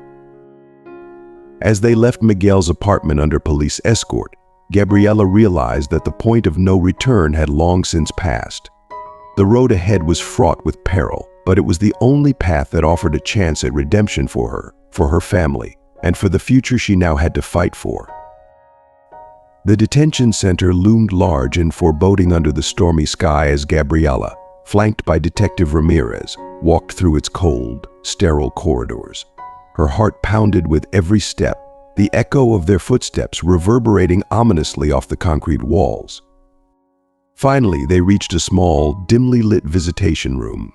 As they left Miguel's apartment under police escort, Gabriela realized that the point of no return had long since passed. The road ahead was fraught with peril, but it was the only path that offered a chance at redemption for her family, and for the future she now had to fight for. The detention center loomed large and foreboding under the stormy sky as Gabriela, flanked by Detective Ramirez, walked through its cold, sterile corridors. Her heart pounded with every step, the echo of their footsteps reverberating ominously off the concrete walls. Finally, they reached a small, dimly lit visitation room.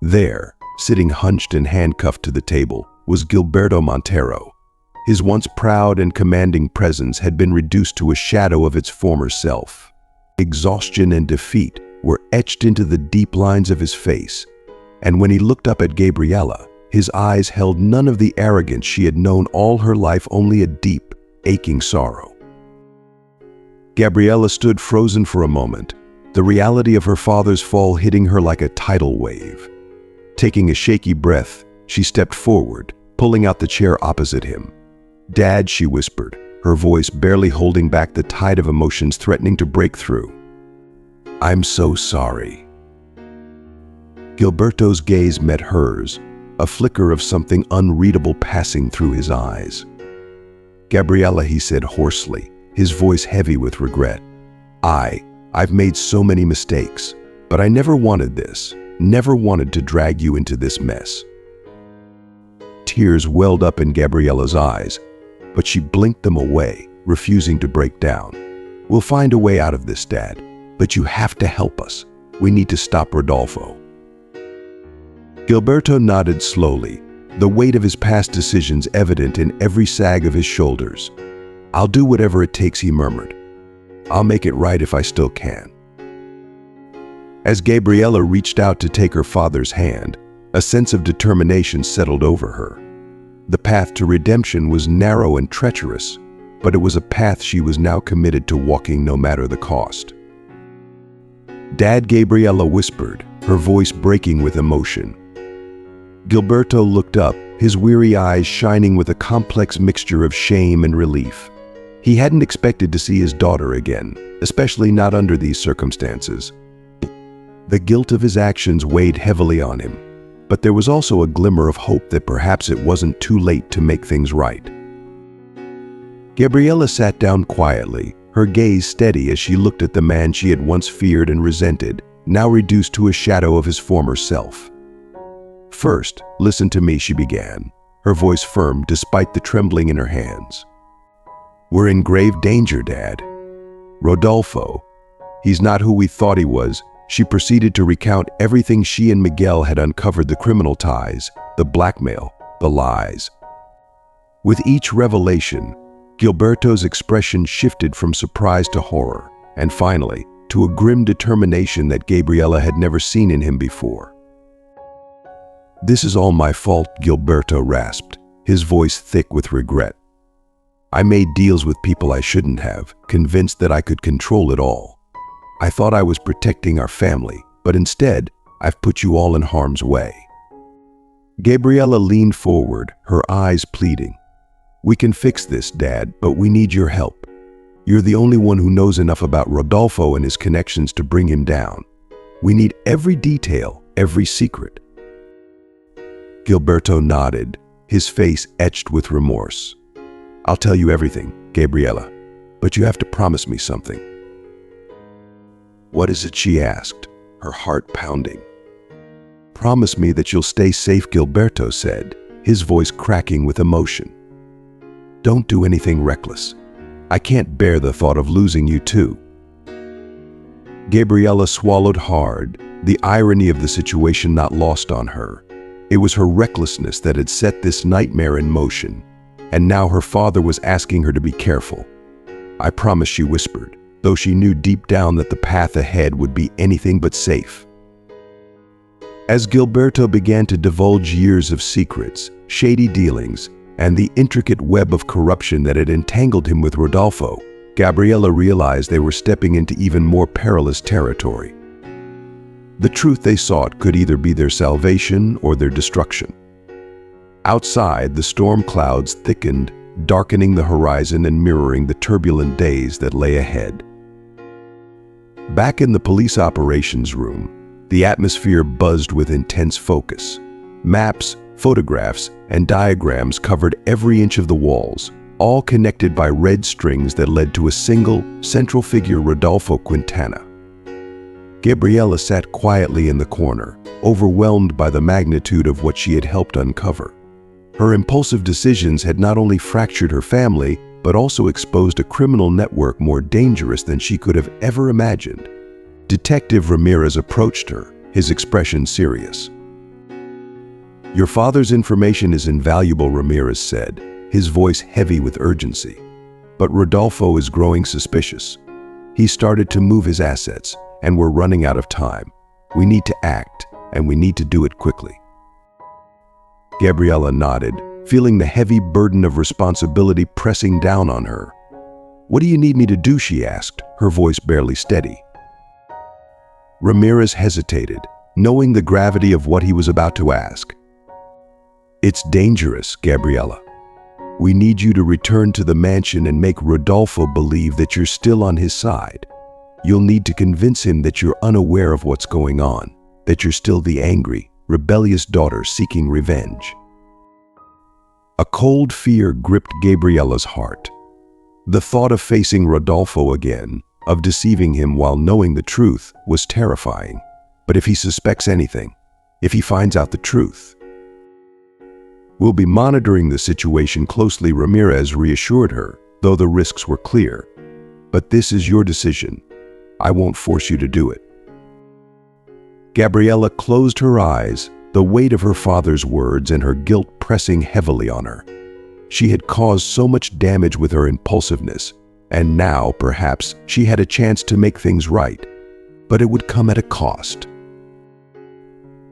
There, sitting hunched and handcuffed to the table, was Gilberto Montero. His once proud and commanding presence had been reduced to a shadow of its former self. Exhaustion and defeat were etched into the deep lines of his face, and when he looked up at Gabriela, his eyes held none of the arrogance she had known all her life, only a deep, aching sorrow. Gabriela stood frozen for a moment, the reality of her father's fall hitting her like a tidal wave. Taking a shaky breath, she stepped forward, pulling out the chair opposite him. "Dad," she whispered, her voice barely holding back the tide of emotions threatening to break through. "I'm so sorry." Gilberto's gaze met hers, a flicker of something unreadable passing through his eyes. "Gabriela," he said hoarsely, his voice heavy with regret. I've made so many mistakes, but I never wanted this, never wanted to drag you into this mess." Tears welled up in Gabriela's eyes, but she blinked them away, refusing to break down. "We'll find a way out of this, Dad, but you have to help us. We need to stop Rodolfo." Gilberto nodded slowly, the weight of his past decisions evident in every sag of his shoulders. "I'll do whatever it takes," he murmured. "I'll make it right if I still can." As Gabriela reached out to take her father's hand, a sense of determination settled over her. The path to redemption was narrow and treacherous, but it was a path she was now committed to walking no matter the cost. "Dad," Gabriela whispered, her voice breaking with emotion. Gilberto looked up, his weary eyes shining with a complex mixture of shame and relief. He hadn't expected to see his daughter again, especially not under these circumstances. The guilt of his actions weighed heavily on him, but there was also a glimmer of hope that perhaps it wasn't too late to make things right. Gabriela sat down quietly, her gaze steady as she looked at the man she had once feared and resented, now reduced to a shadow of his former self. "First, listen to me," she began, her voice firm despite the trembling in her hands. "We're in grave danger, Dad. Rodolfo, he's not who we thought he was." She proceeded to recount everything she and Miguel had uncovered: the criminal ties, the blackmail, the lies. With each revelation, Gilberto's expression shifted from surprise to horror, and finally, to a grim determination that Gabriela had never seen in him before. "This is all my fault," Gilberto rasped, his voice thick with regret. "I made deals with people I shouldn't have, convinced that I could control it all. I thought I was protecting our family, but instead, I've put you all in harm's way." Gabriela leaned forward, her eyes pleading. "We can fix this, Dad, but we need your help. You're the only one who knows enough about Rodolfo and his connections to bring him down. We need every detail, every secret." Gilberto nodded, his face etched with remorse. "I'll tell you everything, Gabriela, but you have to promise me something." "What is it?" she asked, her heart pounding. "Promise me that you'll stay safe," Gilberto said, his voice cracking with emotion. "Don't do anything reckless. I can't bear the thought of losing you too." Gabriela swallowed hard, the irony of the situation not lost on her. It was her recklessness that had set this nightmare in motion, and now her father was asking her to be careful. "I promise," she whispered, though she knew deep down that the path ahead would be anything but safe. As Gilberto began to divulge years of secrets, shady dealings, and the intricate web of corruption that had entangled him with Rodolfo, Gabriela realized they were stepping into even more perilous territory. The truth they sought could either be their salvation or their destruction. Outside, the storm clouds thickened, darkening the horizon and mirroring the turbulent days that lay ahead. Back in the police operations room, the atmosphere buzzed with intense focus. Maps, photographs, and diagrams covered every inch of the walls, all connected by red strings that led to a single, central figure, Rodolfo Quintana. Gabriela sat quietly in the corner, overwhelmed by the magnitude of what she had helped uncover. Her impulsive decisions had not only fractured her family, but also exposed a criminal network more dangerous than she could have ever imagined. Detective Ramirez approached her, his expression serious. "Your father's information is invaluable," Ramirez said, his voice heavy with urgency. "But Rodolfo is growing suspicious. He started to move his assets, and we're running out of time. We need to act, and we need to do it quickly." Gabriela nodded, feeling the heavy burden of responsibility pressing down on her. "What do you need me to do?" she asked, her voice barely steady. Ramirez hesitated, knowing the gravity of what he was about to ask. "It's dangerous, Gabriela. We need you to return to the mansion and make Rodolfo believe that you're still on his side. You'll need to convince him that you're unaware of what's going on, that you're still the angry, rebellious daughter seeking revenge." A cold fear gripped Gabriela's heart. The thought of facing Rodolfo again, of deceiving him while knowing the truth, was terrifying. But if he suspects anything, if he finds out the truth? "We'll be monitoring the situation closely," Ramirez reassured her, though the risks were clear. "But this is your decision. I won't force you to do it." Gabriela closed her eyes, the weight of her father's words and her guilt pressing heavily on her. She had caused so much damage with her impulsiveness, and now, perhaps, she had a chance to make things right. But it would come at a cost.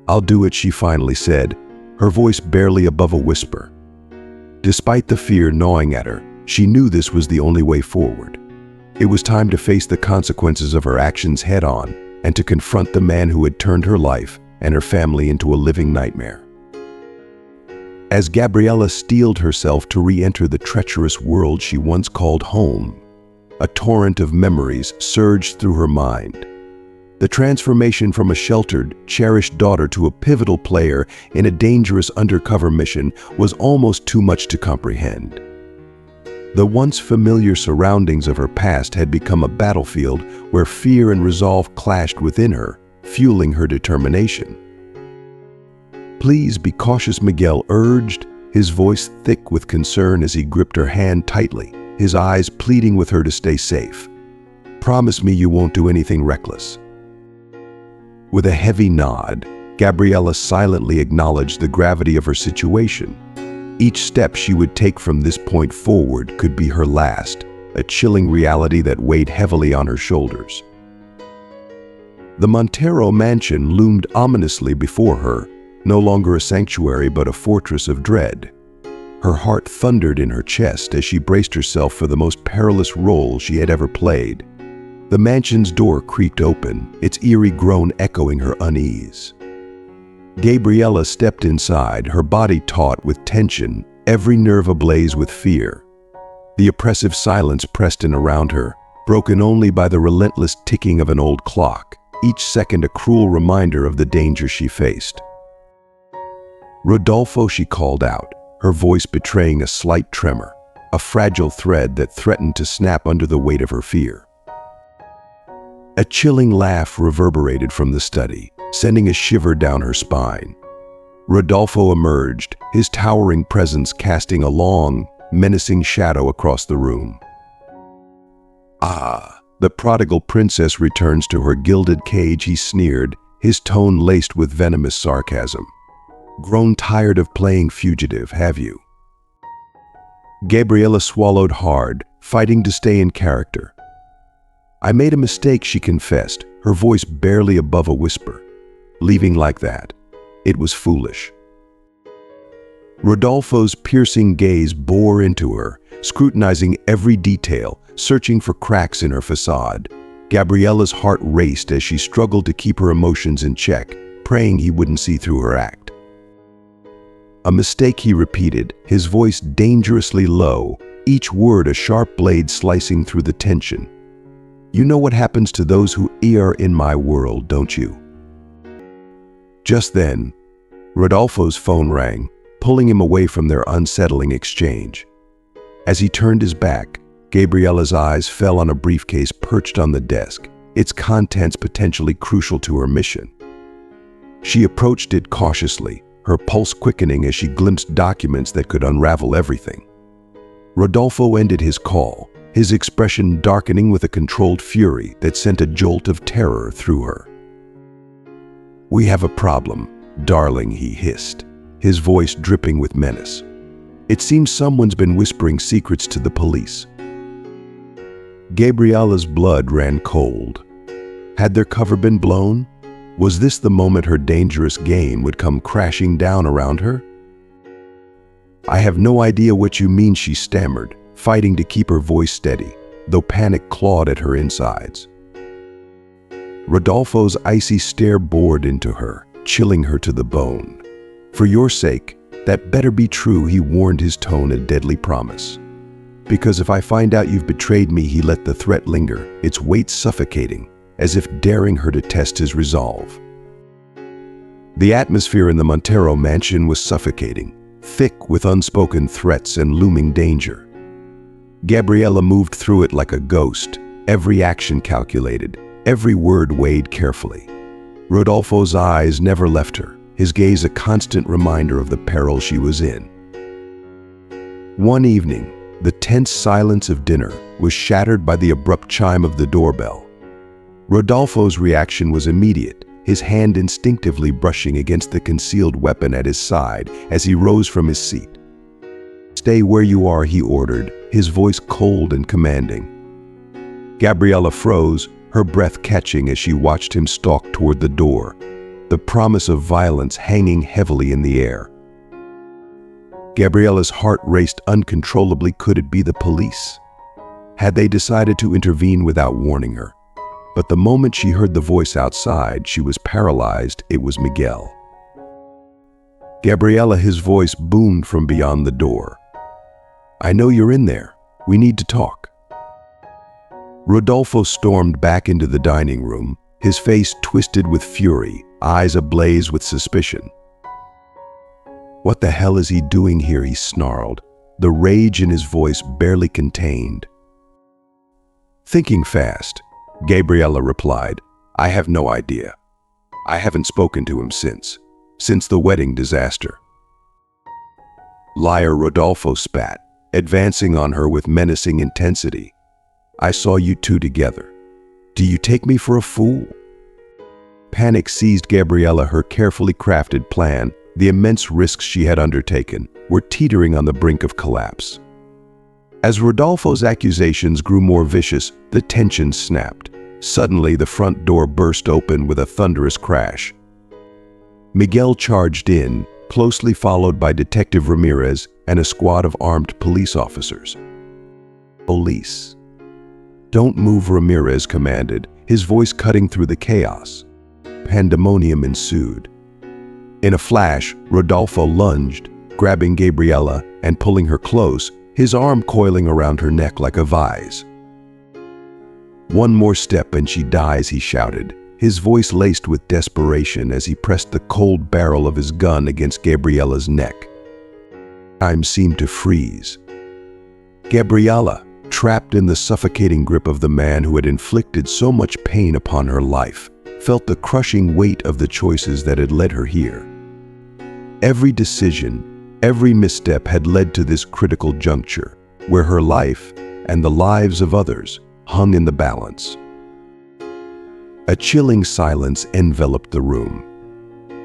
"I'll do it," she finally said, her voice barely above a whisper. Despite the fear gnawing at her, she knew this was the only way forward. It was time to face the consequences of her actions head-on and to confront the man who had turned her life and her family into a living nightmare. As Gabriela steeled herself to re-enter the treacherous world she once called home, a torrent of memories surged through her mind. The transformation from a sheltered, cherished daughter to a pivotal player in a dangerous undercover mission was almost too much to comprehend. The once familiar surroundings of her past had become a battlefield where fear and resolve clashed within her, fueling her determination. "Please be cautious," Miguel urged, his voice thick with concern as he gripped her hand tightly, his eyes pleading with her to stay safe. "Promise me you won't do anything reckless." With a heavy nod, Gabriela silently acknowledged the gravity of her situation. Each step she would take from this point forward could be her last, a chilling reality that weighed heavily on her shoulders. The Montero mansion loomed ominously before her, no longer a sanctuary but a fortress of dread. Her heart thundered in her chest as she braced herself for the most perilous role she had ever played. The mansion's door creaked open, its eerie groan echoing her unease. Gabriela stepped inside, her body taut with tension, every nerve ablaze with fear. The oppressive silence pressed in around her, broken only by the relentless ticking of an old clock. each second a cruel reminder of the danger she faced. "Rodolfo," she called out, her voice betraying a slight tremor, a fragile thread that threatened to snap under the weight of her fear. A chilling laugh reverberated from the study, sending a shiver down her spine. Rodolfo emerged, his towering presence casting a long, menacing shadow across the room. "Ah, the prodigal princess returns to her gilded cage," he sneered, his tone laced with venomous sarcasm. "Grown tired of playing fugitive, have you?" Gabriella swallowed hard, fighting to stay in character. "I made a mistake," she confessed, her voice barely above a whisper. "Leaving like that. It was foolish." Rodolfo's piercing gaze bore into her, scrutinizing every detail, searching for cracks in her facade. Gabriella's heart raced as she struggled to keep her emotions in check, praying he wouldn't see through her act. "A mistake," he repeated, his voice dangerously low, each word a sharp blade slicing through the tension. "You know what happens to those who are in my world, don't you?" Just then, Rodolfo's phone rang, pulling him away from their unsettling exchange. As he turned his back, Gabriella's eyes fell on a briefcase perched on the desk, its contents potentially crucial to her mission. She approached it cautiously, her pulse quickening as she glimpsed documents that could unravel everything. Rodolfo ended his call, his expression darkening with a controlled fury that sent a jolt of terror through her. "We have a problem, darling," he hissed, his voice dripping with menace. "It seems someone's been whispering secrets to the police." Gabriella's blood ran cold. Had their cover been blown? Was this the moment her dangerous game would come crashing down around her? "I have no idea what you mean," she stammered, fighting to keep her voice steady, though panic clawed at her insides. Rodolfo's icy stare bored into her, chilling her to the bone. "For your sake, that better be true," he warned, his tone a deadly promise. "Because if I find out you've betrayed me," he let the threat linger, its weight suffocating, as if daring her to test his resolve. The atmosphere in the Montero mansion was suffocating, thick with unspoken threats and looming danger. Gabriella moved through it like a ghost, every action calculated, every word weighed carefully. Rodolfo's eyes never left her, his gaze a constant reminder of the peril she was in. One evening, the tense silence of dinner was shattered by the abrupt chime of the doorbell. Rodolfo's reaction was immediate, his hand instinctively brushing against the concealed weapon at his side as he rose from his seat. "Stay where you are," he ordered, his voice cold and commanding. Gabriella froze, her breath catching as she watched him stalk toward the door, the promise of violence hanging heavily in the air. Gabriella's heart raced uncontrollably. Could it be the police? Had they decided to intervene without warning her? But the moment she heard the voice outside, she was paralyzed. It was Miguel. "Gabriella," his voice boomed from beyond the door. "I know you're in there. We need to talk." Rodolfo stormed back into the dining room, his face twisted with fury, eyes ablaze with suspicion. "What the hell is he doing here?" he snarled, the rage in his voice barely contained. "Thinking fast," Gabriella replied. "I have no idea. I haven't spoken to him since the wedding disaster." "Liar," Rodolfo spat, advancing on her with menacing intensity. "I saw you two together. Do you take me for a fool?" Panic seized Gabriella, her carefully crafted plan, the immense risks she had undertaken, were teetering on the brink of collapse. As Rodolfo's accusations grew more vicious, the tension snapped. Suddenly, the front door burst open with a thunderous crash. Miguel charged in, closely followed by Detective Ramirez and a squad of armed police officers. "Police. Don't move," Ramirez commanded, his voice cutting through the chaos. Pandemonium ensued. In a flash, Rodolfo lunged, grabbing Gabriella and pulling her close, his arm coiling around her neck like a vise. "One more step and she dies," he shouted, his voice laced with desperation as he pressed the cold barrel of his gun against Gabriella's neck. Time seemed to freeze. Gabriella, trapped in the suffocating grip of the man who had inflicted so much pain upon her life, felt the crushing weight of the choices that had led her here. Every decision, every misstep had led to this critical juncture, where her life and the lives of others hung in the balance. A chilling silence enveloped the room.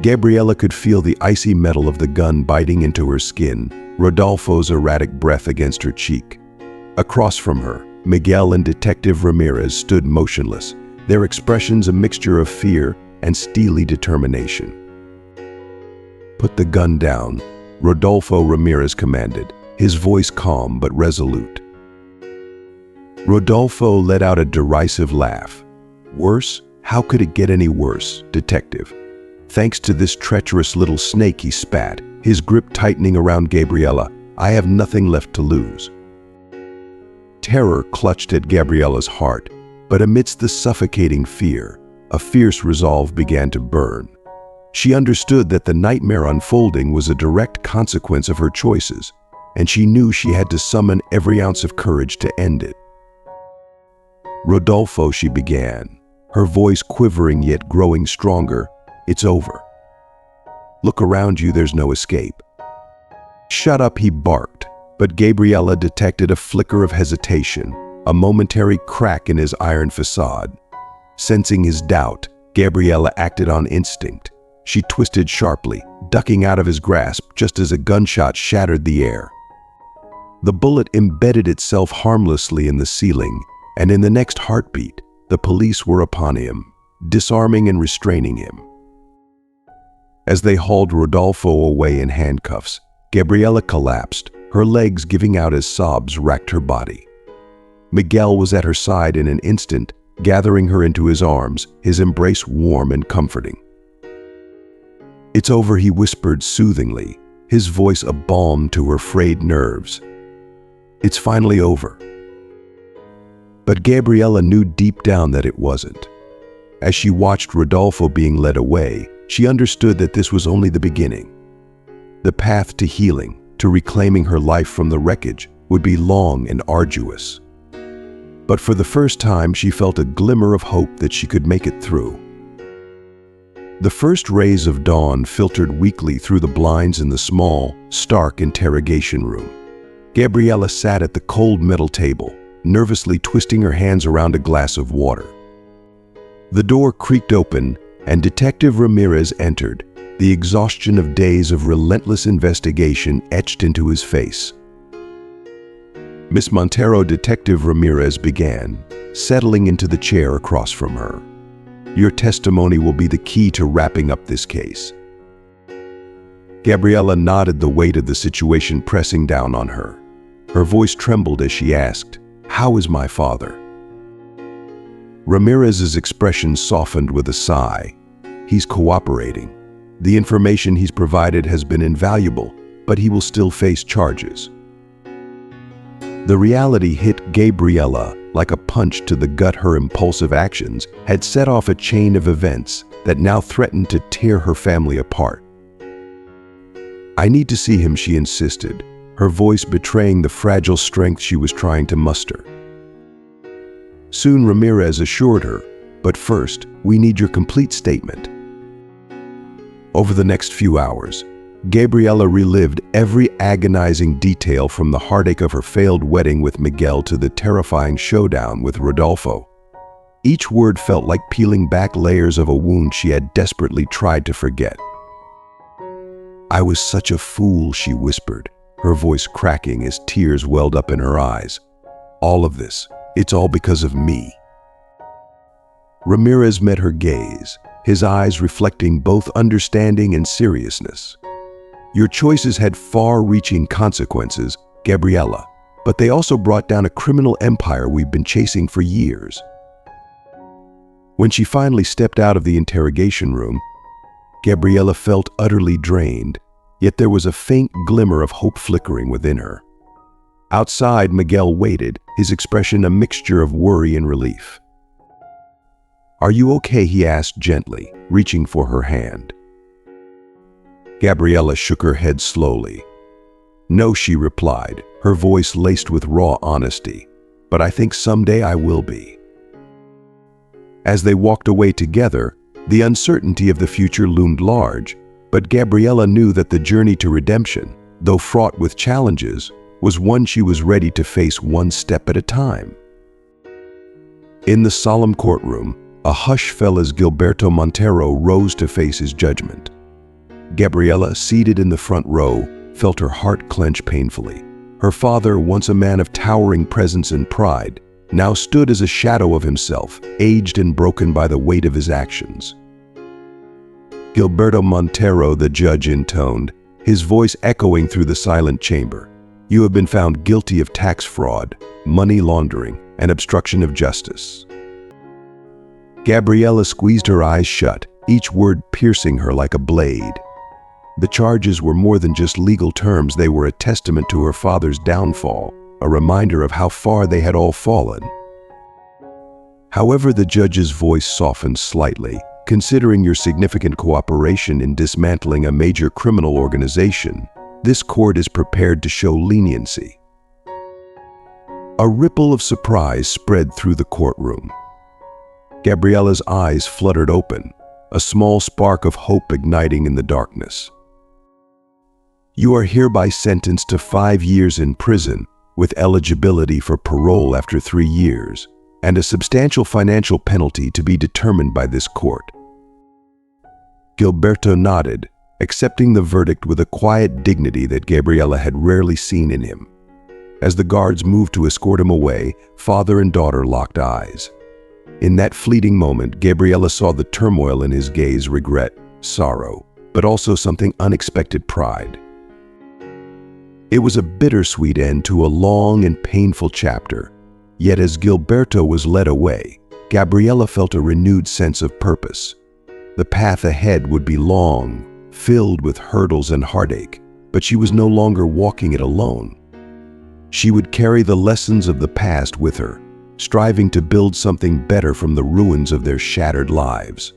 Gabriella could feel the icy metal of the gun biting into her skin, Rodolfo's erratic breath against her cheek. Across from her, Miguel and Detective Ramirez stood motionless, their expressions a mixture of fear and steely determination. "Put the gun down," Rodolfo Ramirez commanded, his voice calm but resolute. Rodolfo let out a derisive laugh. "Worse? How could it get any worse, Detective? Thanks to this treacherous little snake," he spat, his grip tightening around Gabriella. "I have nothing left to lose." Terror clutched at Gabriella's heart, but amidst the suffocating fear, a fierce resolve began to burn. She understood that the nightmare unfolding was a direct consequence of her choices, and she knew she had to summon every ounce of courage to end it. "Rodolfo," she began, her voice quivering yet growing stronger, "it's over. Look around you, there's no escape." "Shut up," he barked, but Gabriella detected a flicker of hesitation, a momentary crack in his iron facade. Sensing his doubt, Gabriella acted on instinct. She twisted sharply, ducking out of his grasp just as a gunshot shattered the air. The bullet embedded itself harmlessly in the ceiling, and in the next heartbeat, the police were upon him, disarming and restraining him. As they hauled Rodolfo away in handcuffs, Gabriella collapsed, her legs giving out as sobs racked her body. Miguel was at her side in an instant, gathering her into his arms, his embrace warm and comforting. "It's over," he whispered soothingly, his voice a balm to her frayed nerves. "It's finally over." But Gabriella knew deep down that it wasn't. As she watched Rodolfo being led away, she understood that this was only the beginning. The path to healing, to reclaiming her life from the wreckage, would be long and arduous. But for the first time, she felt a glimmer of hope that she could make it through. The first rays of dawn filtered weakly through the blinds in the small, stark interrogation room. Gabriella sat at the cold metal table, nervously twisting her hands around a glass of water. The door creaked open, and Detective Ramirez entered, the exhaustion of days of relentless investigation etched into his face. "Miss Montero," Detective Ramirez began, settling into the chair across from her. "Your testimony will be the key to wrapping up this case." Gabriella nodded, the weight of the situation pressing down on her. Her voice trembled as she asked, "How is my father?" Ramirez's expression softened with a sigh. "He's cooperating. The information he's provided has been invaluable, but he will still face charges." The reality hit Gabriella like a punch to the gut. Her impulsive actions had set off a chain of events that now threatened to tear her family apart. "I need to see him," she insisted, her voice betraying the fragile strength she was trying to muster. Soon, Ramirez assured her, "But first, we need your complete statement." Over the next few hours, Gabriella relived every agonizing detail, from the heartache of her failed wedding with Miguel to the terrifying showdown with Rodolfo. Each word felt like peeling back layers of a wound she had desperately tried to forget. "I was such a fool," she whispered, her voice cracking as tears welled up in her eyes. "All of this, it's all because of me." Ramirez met her gaze, his eyes reflecting both understanding and seriousness. "Your choices had far-reaching consequences, Gabriella, but they also brought down a criminal empire we've been chasing for years." When she finally stepped out of the interrogation room, Gabriella felt utterly drained, yet there was a faint glimmer of hope flickering within her. Outside, Miguel waited, his expression a mixture of worry and relief. "Are you okay?" he asked gently, reaching for her hand. Gabriella shook her head slowly. "No," she replied, her voice laced with raw honesty, "but I think someday I will be." As they walked away together, the uncertainty of the future loomed large, but Gabriella knew that the journey to redemption, though fraught with challenges, was one she was ready to face one step at a time. In the solemn courtroom, a hush fell as Gilberto Montero rose to face his judgment. Gabriella, seated in the front row, felt her heart clench painfully. Her father, once a man of towering presence and pride, now stood as a shadow of himself, aged and broken by the weight of his actions. "Gilberto Montero," the judge intoned, his voice echoing through the silent chamber, "you have been found guilty of tax fraud, money laundering, and obstruction of justice." Gabriella squeezed her eyes shut, each word piercing her like a blade. The charges were more than just legal terms, they were a testament to her father's downfall, a reminder of how far they had all fallen. However, the judge's voice softened slightly. "Considering your significant cooperation in dismantling a major criminal organization, this court is prepared to show leniency." A ripple of surprise spread through the courtroom. Gabriella's eyes fluttered open, a small spark of hope igniting in the darkness. "You are hereby sentenced to 5 years in prison, with eligibility for parole after 3 years, and a substantial financial penalty to be determined by this court." Gilberto nodded, accepting the verdict with a quiet dignity that Gabriella had rarely seen in him. As the guards moved to escort him away, father and daughter locked eyes. In that fleeting moment, Gabriella saw the turmoil in his gaze: regret, sorrow, but also something unexpected: pride. It was a bittersweet end to a long and painful chapter, yet as Gilberto was led away, Gabriella felt a renewed sense of purpose. The path ahead would be long, filled with hurdles and heartache, but she was no longer walking it alone. She would carry the lessons of the past with her, striving to build something better from the ruins of their shattered lives.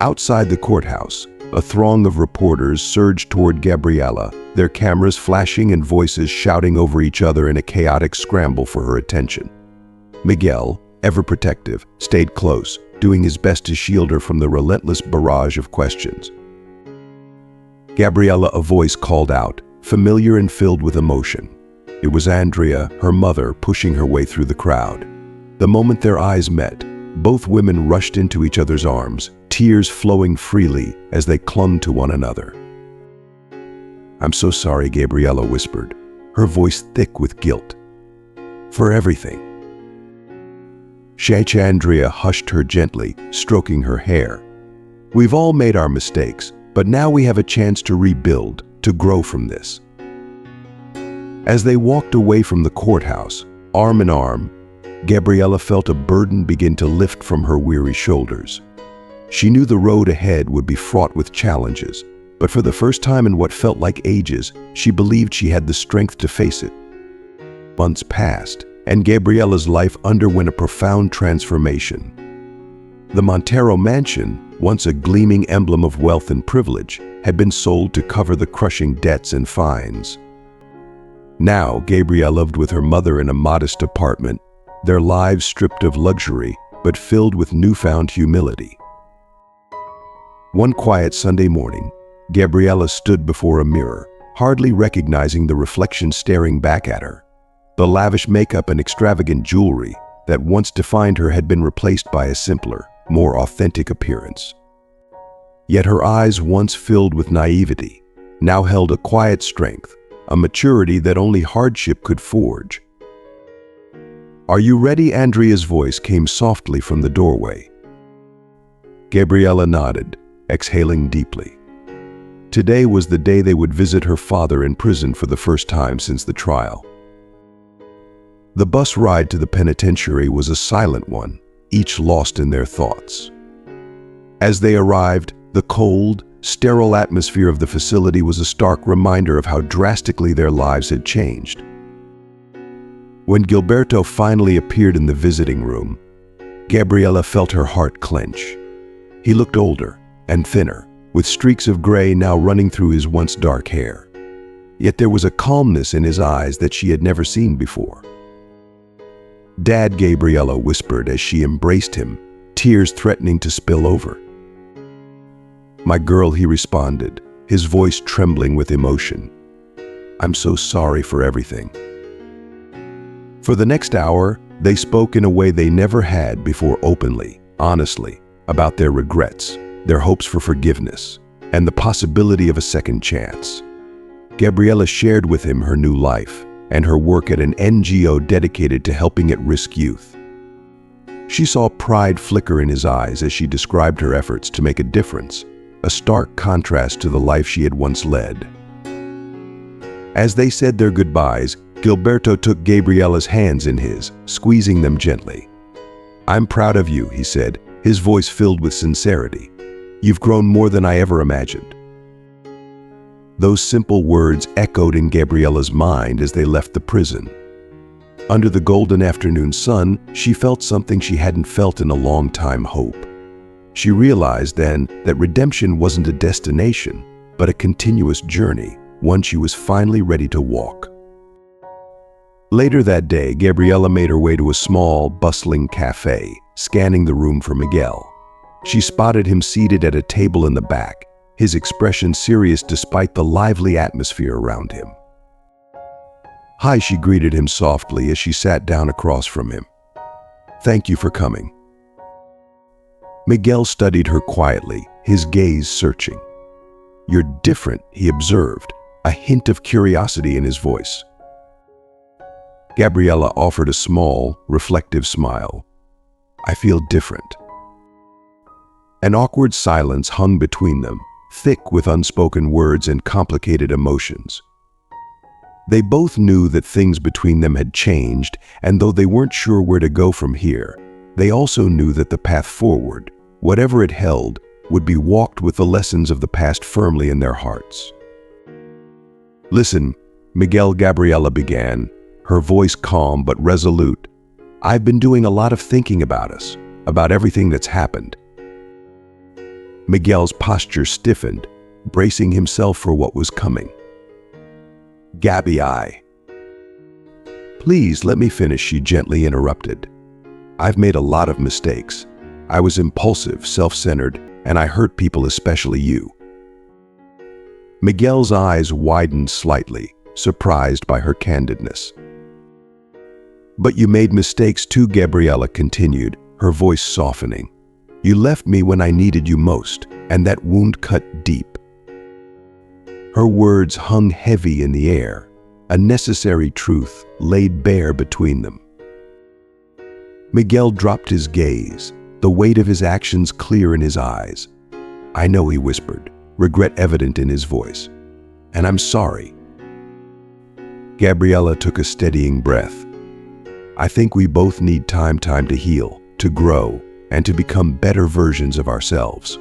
Outside the courthouse, a throng of reporters surged toward Gabriella, their cameras flashing and voices shouting over each other in a chaotic scramble for her attention. Miguel, ever protective, stayed close, doing his best to shield her from the relentless barrage of questions. Gabriella, a voice called out, familiar and filled with emotion. It was Andrea, her mother, pushing her way through the crowd. The moment their eyes met, both women rushed into each other's arms, tears flowing freely as they clung to one another. "I'm so sorry," Gabriella whispered, her voice thick with guilt. "For everything." Andrea hushed her gently, stroking her hair. "We've all made our mistakes, but now we have a chance to rebuild, to grow from this." As they walked away from the courthouse, arm in arm, Gabriella felt a burden begin to lift from her weary shoulders. She knew the road ahead would be fraught with challenges, but for the first time in what felt like ages, she believed she had the strength to face it. Months passed, and Gabriella's life underwent a profound transformation. The Montero mansion, once a gleaming emblem of wealth and privilege, had been sold to cover the crushing debts and fines. Now, Gabriella lived with her mother in a modest apartment, their lives stripped of luxury, but filled with newfound humility. One quiet Sunday morning, Gabriella stood before a mirror, hardly recognizing the reflection staring back at her. The lavish makeup and extravagant jewelry that once defined her had been replaced by a simpler, more authentic appearance. Yet her eyes, once filled with naivety, now held a quiet strength, a maturity that only hardship could forge. "Are you ready?" Andrea's voice came softly from the doorway. Gabriella nodded, exhaling deeply. Today was the day they would visit her father in prison for the first time since the trial. The bus ride to the penitentiary was a silent one, each lost in their thoughts. As they arrived, the cold, sterile atmosphere of the facility was a stark reminder of how drastically their lives had changed. When Gilberto finally appeared in the visiting room, Gabriella felt her heart clench. He looked older and thinner, with streaks of gray now running through his once dark hair. Yet there was a calmness in his eyes that she had never seen before. "Dad," Gabriella whispered as she embraced him, tears threatening to spill over. "My girl," he responded, his voice trembling with emotion. "I'm so sorry for everything." For the next hour, they spoke in a way they never had before, openly, honestly, about their regrets, their hopes for forgiveness, and the possibility of a second chance. Gabriella shared with him her new life and her work at an NGO dedicated to helping at-risk youth. She saw pride flicker in his eyes as she described her efforts to make a difference, a stark contrast to the life she had once led. As they said their goodbyes, Gilberto took Gabriella's hands in his, squeezing them gently. "I'm proud of you," he said, his voice filled with sincerity. "You've grown more than I ever imagined." Those simple words echoed in Gabriella's mind as they left the prison. Under the golden afternoon sun, she felt something she hadn't felt in a long time: hope. She realized then that redemption wasn't a destination, but a continuous journey, one she was finally ready to walk. Later that day, Gabriella made her way to a small, bustling cafe, scanning the room for Miguel. She spotted him seated at a table in the back, his expression serious despite the lively atmosphere around him. "Hi," she greeted him softly as she sat down across from him. "Thank you for coming." Miguel studied her quietly, his gaze searching. "You're different," he observed, a hint of curiosity in his voice. Gabriella offered a small, reflective smile. "I feel different." An awkward silence hung between them, thick with unspoken words and complicated emotions. They both knew that things between them had changed, and though they weren't sure where to go from here, they also knew that the path forward, whatever it held, would be walked with the lessons of the past firmly in their hearts. "Listen," Miguel, Gabriella began, her voice calm but resolute. "I've been doing a lot of thinking about us, about everything that's happened." Miguel's posture stiffened, bracing himself for what was coming. "Gabby, Please let me finish," she gently interrupted. "I've made a lot of mistakes. I was impulsive, self-centered, and I hurt people, especially you." Miguel's eyes widened slightly, surprised by her candidness. "But you made mistakes too," Gabriella continued, her voice softening. "You left me when I needed you most, and that wound cut deep." Her words hung heavy in the air, a necessary truth laid bare between them. Miguel dropped his gaze, the weight of his actions clear in his eyes. "I know," he whispered, regret evident in his voice. "And I'm sorry." Gabriella took a steadying breath. "I think we both need time to heal, to grow, and to become better versions of ourselves."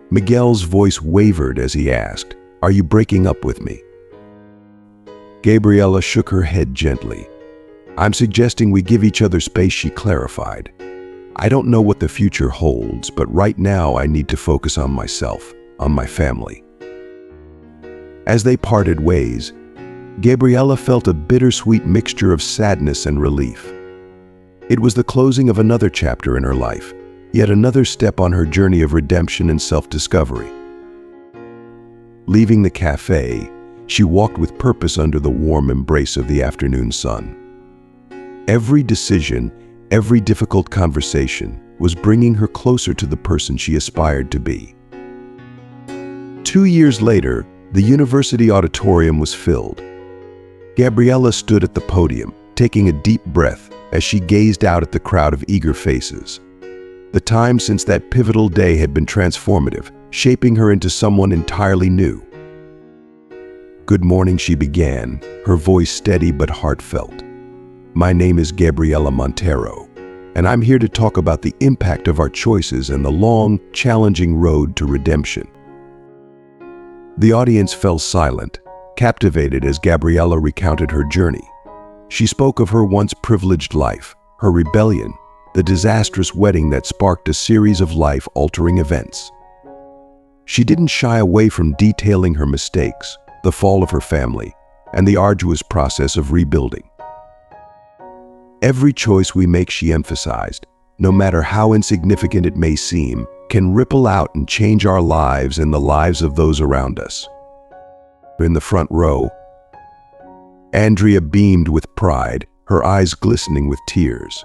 Miguel's voice wavered as he asked, "Are you breaking up with me?" Gabriella shook her head gently. "I'm suggesting we give each other space," she clarified. "I don't know what the future holds, but right now I need to focus on myself, on my family." As they parted ways, Gabriella felt a bittersweet mixture of sadness and relief. It was the closing of another chapter in her life, yet another step on her journey of redemption and self-discovery. Leaving the cafe, she walked with purpose under the warm embrace of the afternoon sun. Every decision, every difficult conversation was bringing her closer to the person she aspired to be. 2 years later, the university auditorium was filled. Gabriella stood at the podium, taking a deep breath as she gazed out at the crowd of eager faces. The time since that pivotal day had been transformative, shaping her into someone entirely new. "Good morning," she began, her voice steady but heartfelt. "My name is Gabriella Montero, and I'm here to talk about the impact of our choices and the long, challenging road to redemption." The audience fell silent, captivated as Gabriella recounted her journey. She spoke of her once privileged life, her rebellion, the disastrous wedding that sparked a series of life-altering events. She didn't shy away from detailing her mistakes, the fall of her family, and the arduous process of rebuilding. Every choice we make, she emphasized, no matter how insignificant it may seem, can ripple out and change our lives and the lives of those around us. In the front row, Andrea beamed with pride, her eyes glistening with tears.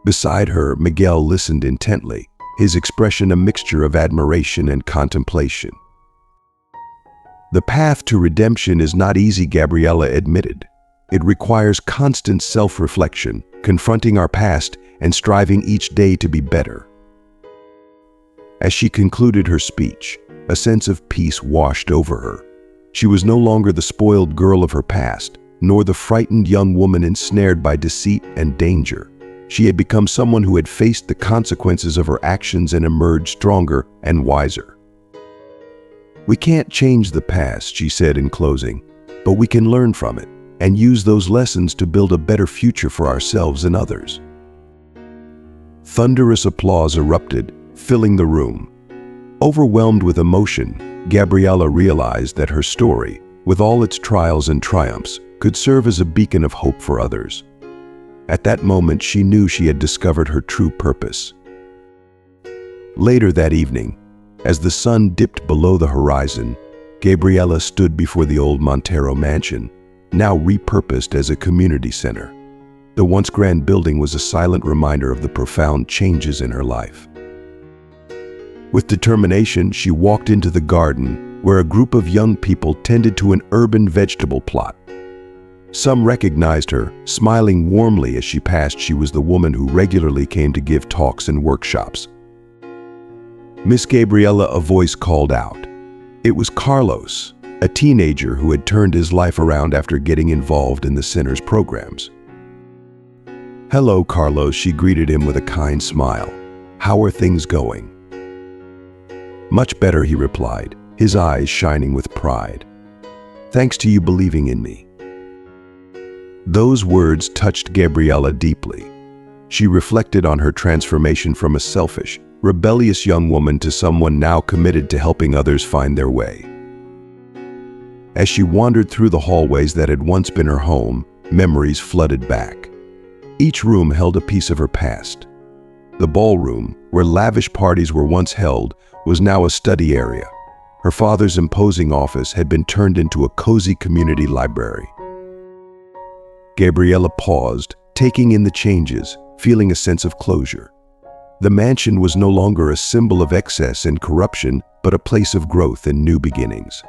Beside her, Miguel listened intently, his expression a mixture of admiration and contemplation. The path to redemption is not easy, Gabriella admitted. It requires constant self-reflection, confronting our past and striving each day to be better. As she concluded her speech, a sense of peace washed over her. She was no longer the spoiled girl of her past, nor the frightened young woman ensnared by deceit and danger. She had become someone who had faced the consequences of her actions and emerged stronger and wiser. We can't change the past, she said in closing, but we can learn from it and use those lessons to build a better future for ourselves and others. Thunderous applause erupted, filling the room. Overwhelmed with emotion, Gabriella realized that her story, with all its trials and triumphs, could serve as a beacon of hope for others. At that moment, she knew she had discovered her true purpose. Later that evening, as the sun dipped below the horizon, Gabriella stood before the old Montero mansion, now repurposed as a community center. The once grand building was a silent reminder of the profound changes in her life. With determination, she walked into the garden, where a group of young people tended to an urban vegetable plot. Some recognized her, smiling warmly as she passed. She was the woman who regularly came to give talks and workshops. "Miss Gabriella," a voice called out. It was Carlos, a teenager who had turned his life around after getting involved in the center's programs. "Hello, Carlos," she greeted him with a kind smile. "How are things going?" "Much better," he replied, his eyes shining with pride. "Thanks to you believing in me." Those words touched Gabriella deeply. She reflected on her transformation from a selfish, rebellious young woman to someone now committed to helping others find their way. As she wandered through the hallways that had once been her home, memories flooded back. Each room held a piece of her past. The ballroom, where lavish parties were once held, was now a study area. Her father's imposing office had been turned into a cozy community library. Gabriella paused, taking in the changes, feeling a sense of closure. The mansion was no longer a symbol of excess and corruption, but a place of growth and new beginnings.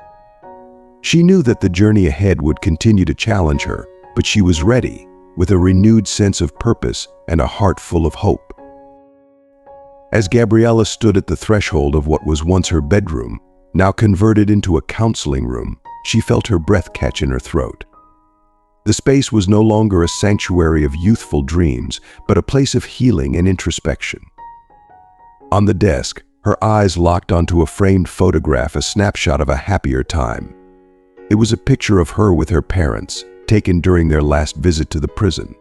She knew that the journey ahead would continue to challenge her, but she was ready, with a renewed sense of purpose and a heart full of hope. As Gabriella stood at the threshold of what was once her bedroom, now converted into a counseling room, she felt her breath catch in her throat. The space was no longer a sanctuary of youthful dreams, but a place of healing and introspection. On the desk, her eyes locked onto a framed photograph, a snapshot of a happier time. It was a picture of her with her parents, taken during their last visit to the prison.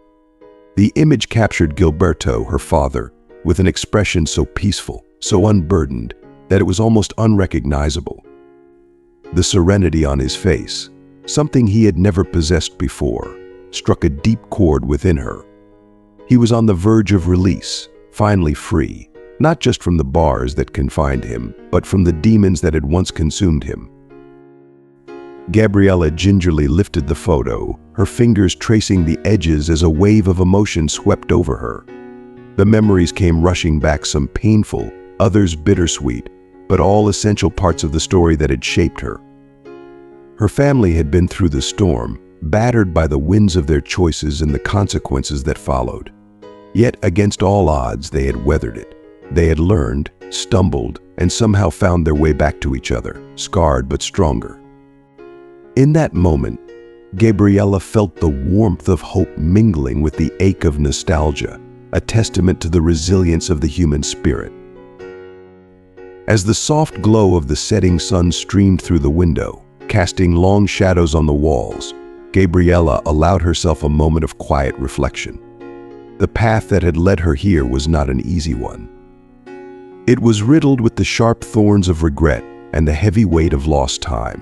The image captured Gilberto, her father, with an expression so peaceful, so unburdened, that it was almost unrecognizable. The serenity on his face, something he had never possessed before, struck a deep chord within her. He was on the verge of release, finally free, not just from the bars that confined him, but from the demons that had once consumed him. Gabriella gingerly lifted the photo, her fingers tracing the edges as a wave of emotion swept over her. The memories came rushing back, some painful, others bittersweet, but all essential parts of the story that had shaped her. Her family had been through the storm, battered by the winds of their choices and the consequences that followed. Yet, against all odds, they had weathered it. They had learned, stumbled, and somehow found their way back to each other, scarred but stronger. In that moment, Gabriella felt the warmth of hope mingling with the ache of nostalgia, a testament to the resilience of the human spirit. As the soft glow of the setting sun streamed through the window, casting long shadows on the walls, Gabriella allowed herself a moment of quiet reflection. The path that had led her here was not an easy one. It was riddled with the sharp thorns of regret and the heavy weight of lost time.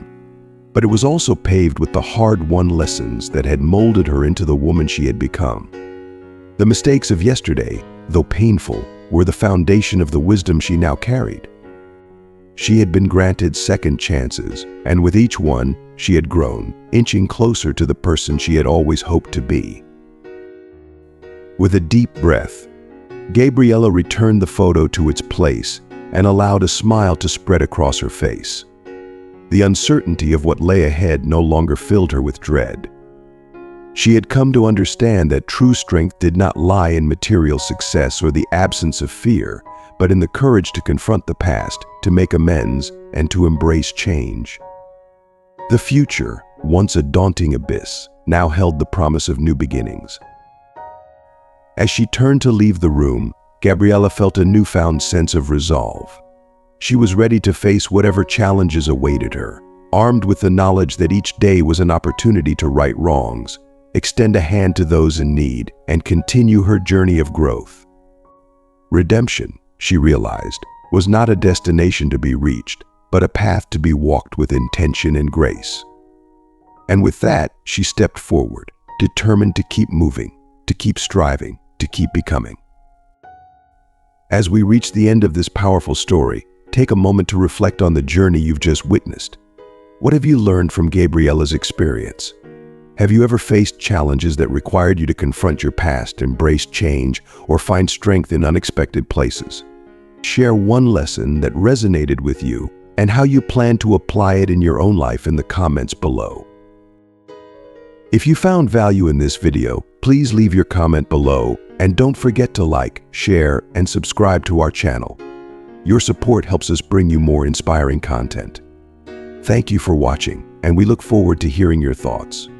But it was also paved with the hard-won lessons that had molded her into the woman she had become. The mistakes of yesterday, though painful, were the foundation of the wisdom she now carried. She had been granted second chances, and with each one, she had grown, inching closer to the person she had always hoped to be. With a deep breath, Gabriella returned the photo to its place and allowed a smile to spread across her face. The uncertainty of what lay ahead no longer filled her with dread. She had come to understand that true strength did not lie in material success or the absence of fear, but in the courage to confront the past, to make amends, and to embrace change. The future, once a daunting abyss, now held the promise of new beginnings. As she turned to leave the room, Gabriella felt a newfound sense of resolve. She was ready to face whatever challenges awaited her, armed with the knowledge that each day was an opportunity to right wrongs, extend a hand to those in need, and continue her journey of growth. Redemption, she realized, was not a destination to be reached, but a path to be walked with intention and grace. And with that, she stepped forward, determined to keep moving, to keep striving, to keep becoming. As we reach the end of this powerful story, take a moment to reflect on the journey you've just witnessed. What have you learned from Gabriella's experience? Have you ever faced challenges that required you to confront your past, embrace change, or find strength in unexpected places? Share one lesson that resonated with you and how you plan to apply it in your own life in the comments below. If you found value in this video, please leave your comment below and don't forget to like, share, and subscribe to our channel. Your support helps us bring you more inspiring content. Thank you for watching, and we look forward to hearing your thoughts.